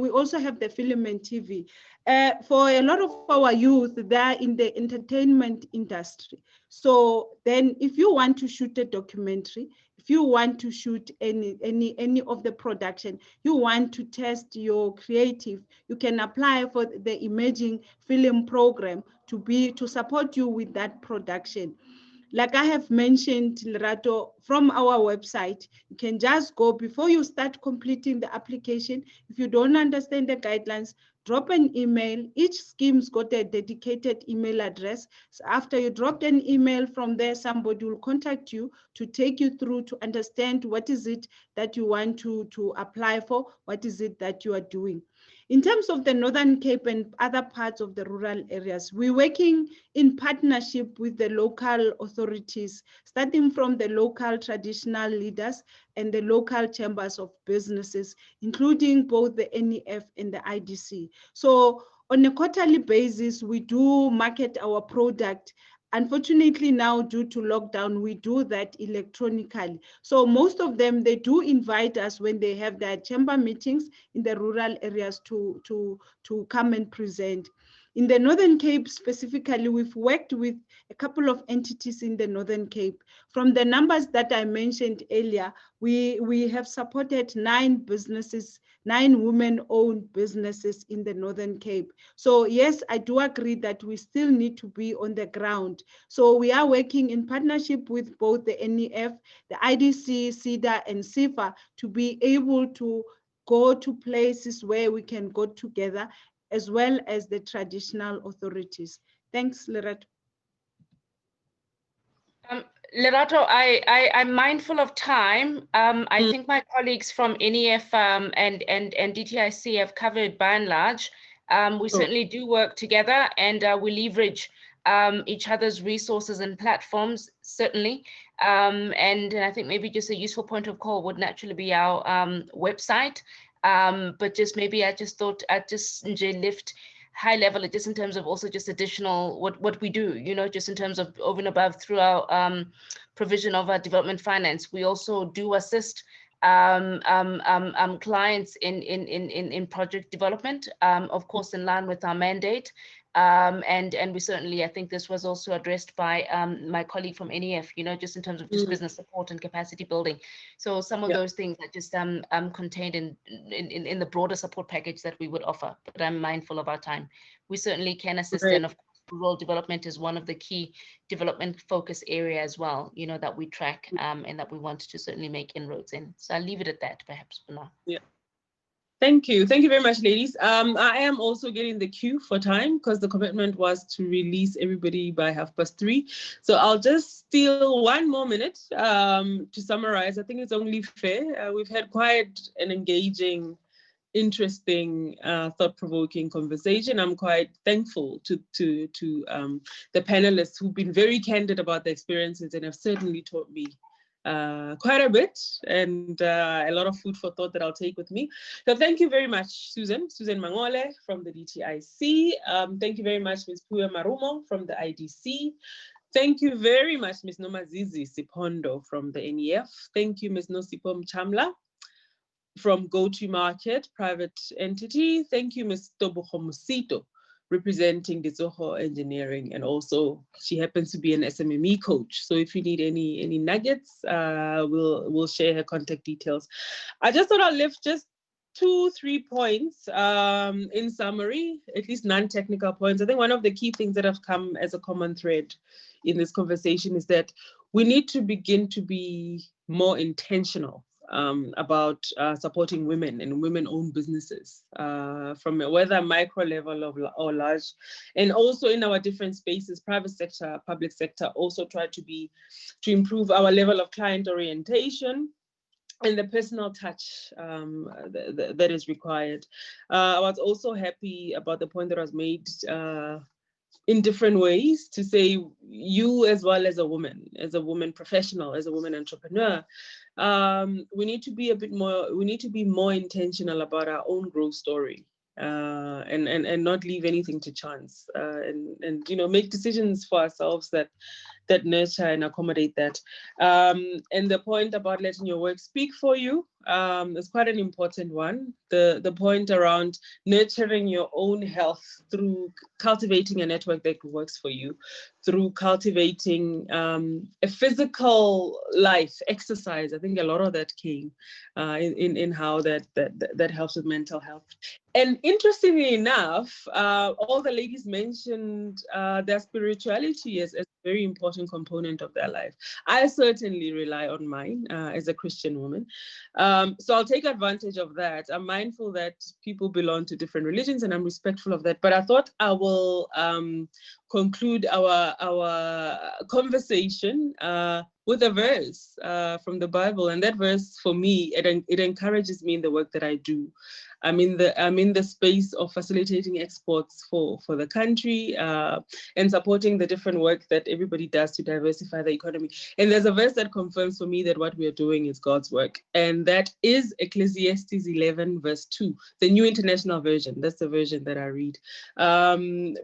and TV. For a lot of our youth, they're in the entertainment industry. So then if you want to shoot a documentary, if you want to shoot any of the production, you want to test your creative, you can apply for the emerging film program to support you with that production. Like I have mentioned, Lerato, from our website, you can just go before you start completing the application. If you don't understand the guidelines, drop an email. Each scheme's got a dedicated email address. So after you dropped an email from there, somebody will contact you to take you through to understand what is it that you want to apply for, what is it that you are doing. In terms of the Northern Cape and other parts of the rural areas, we're working in partnership with the local authorities, starting from the local traditional leaders and the local chambers of businesses, including both the NEF and the IDC. So on a quarterly basis, we do market our product. Unfortunately, now due to lockdown, we do that electronically. So most of them, they do invite us when they have their chamber meetings in the rural areas to come and present. In the Northern Cape specifically, we've worked with a couple of entities in the Northern Cape. From the numbers that I mentioned earlier, we have supported 9 businesses, 9 women-owned businesses in the Northern Cape. So yes, I do agree that we still need to be on the ground. So we are working in partnership with both the NEF, the IDC, CEDA, and CIFA to be able to go to places where we can go together, as well as the traditional authorities. Thanks, Lerato. Lerato, I'm mindful of time. I think my colleagues from NEF and DTIC have covered by and large. We certainly do work together, and we leverage each other's resources and platforms, certainly. And I think maybe just a useful point of call would naturally be our website. But just maybe I just thought I'd just lift high level, just in terms of also just additional what we do, just in terms of over and above through our provision of our development finance. We also do assist clients in project development, of course, in line with our mandate. And we certainly, I think this was also addressed by my colleague from NEF, just in terms of just business support and capacity building. So some of those things are just contained in the broader support package that we would offer, but I'm mindful of our time. We certainly can assist, and of course, rural development is one of the key development focus area as well, that we track and that we want to certainly make inroads in. So I'll leave it at that perhaps for now. Yeah. Thank you. Thank you very much, ladies. I am also getting the cue for time because the commitment was to release everybody by 3:30. So I'll just steal 1 more minute to summarize. I think it's only fair. We've had quite an engaging, interesting, thought-provoking conversation. I'm quite thankful to the panelists who've been very candid about their experiences and have certainly taught me quite a bit, and a lot of food for thought that I'll take with me. So thank you very much, Susan Mangula from the DTIC. Thank you very much, Ms. Puya Marumo from the IDC. Thank you very much, Ms. Nomazizi Sipondo from the NEF. Thank you, Ms. Nosipom Chamla from Go-to-Market Private Entity. Thank you, Ms. Tebogo Musito, representing Ditsogo Engineering, and also she happens to be an SMME coach. So if you need any nuggets, we'll share her contact details. I just thought I'll lift just 2-3 points in summary, at least non-technical points. I think one of the key things that have come as a common thread in this conversation is that we need to begin to be more intentional about supporting women and women-owned businesses from whether micro level or large, and also in our different spaces, private sector, public sector, also try to improve our level of client orientation and the personal touch that is required. I was also happy about the point that was made in different ways to say you as well as a woman professional, as a woman entrepreneur, we need to be more intentional about our own growth story, and not leave anything to chance, and make decisions for ourselves that nurture and accommodate that. And the point about letting your work speak for you is quite an important one. The point around nurturing your own health through cultivating a network that works for you, through cultivating a physical life, exercise. I think a lot of that came in how that helps with mental health. And interestingly enough, all the ladies mentioned their spirituality as a very important component of their life. I certainly rely on mine as a Christian woman. So I'll take advantage of that. I'm mindful that people belong to different religions and I'm respectful of that. But I thought I will conclude our conversation with a verse from the Bible. And that verse for me, it encourages me in the work that I do. I'm in the space of facilitating exports for the country and supporting the different work that everybody does to diversify the economy. And there's a verse that confirms for me that what we are doing is God's work. And that is Ecclesiastes 11 verse 2, the New International Version. That's the version that I read.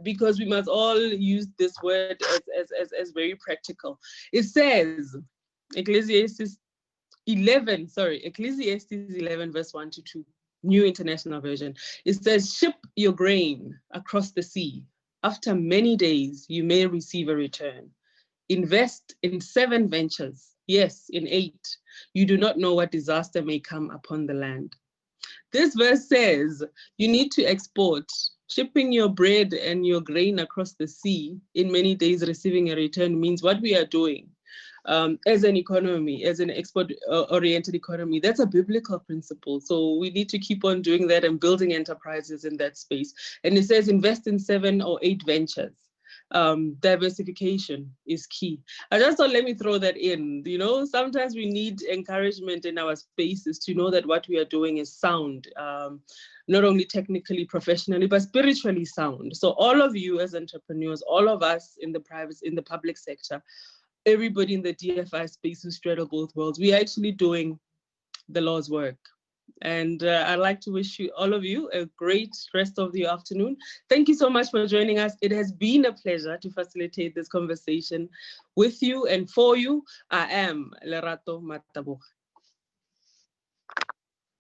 Because we must all use this word as very practical. It says, Ecclesiastes 11 verse 1 to 2. New International Version. It says, ship your grain across the sea. After many days, you may receive a return. Invest in 7 ventures. Yes, in 8. You do not know what disaster may come upon the land. This verse says you need to export. Shipping your bread and your grain across the sea in many days, receiving a return means what we are doing. As an economy, as an export-oriented economy, that's a biblical principle. So we need to keep on doing that and building enterprises in that space. And it says invest in 7 or 8 ventures. Diversification is key. I just thought, let me throw that in. Sometimes we need encouragement in our spaces to know that what we are doing is sound, not only technically, professionally, but spiritually sound. So all of you as entrepreneurs, all of us in the public sector, everybody in the DFI space who straddle both worlds, we are actually doing the Lord's work. And I'd like to wish all of you a great rest of the afternoon. Thank you so much for joining us. It has been a pleasure to facilitate this conversation with you and for you. I am Lerato Mataboga.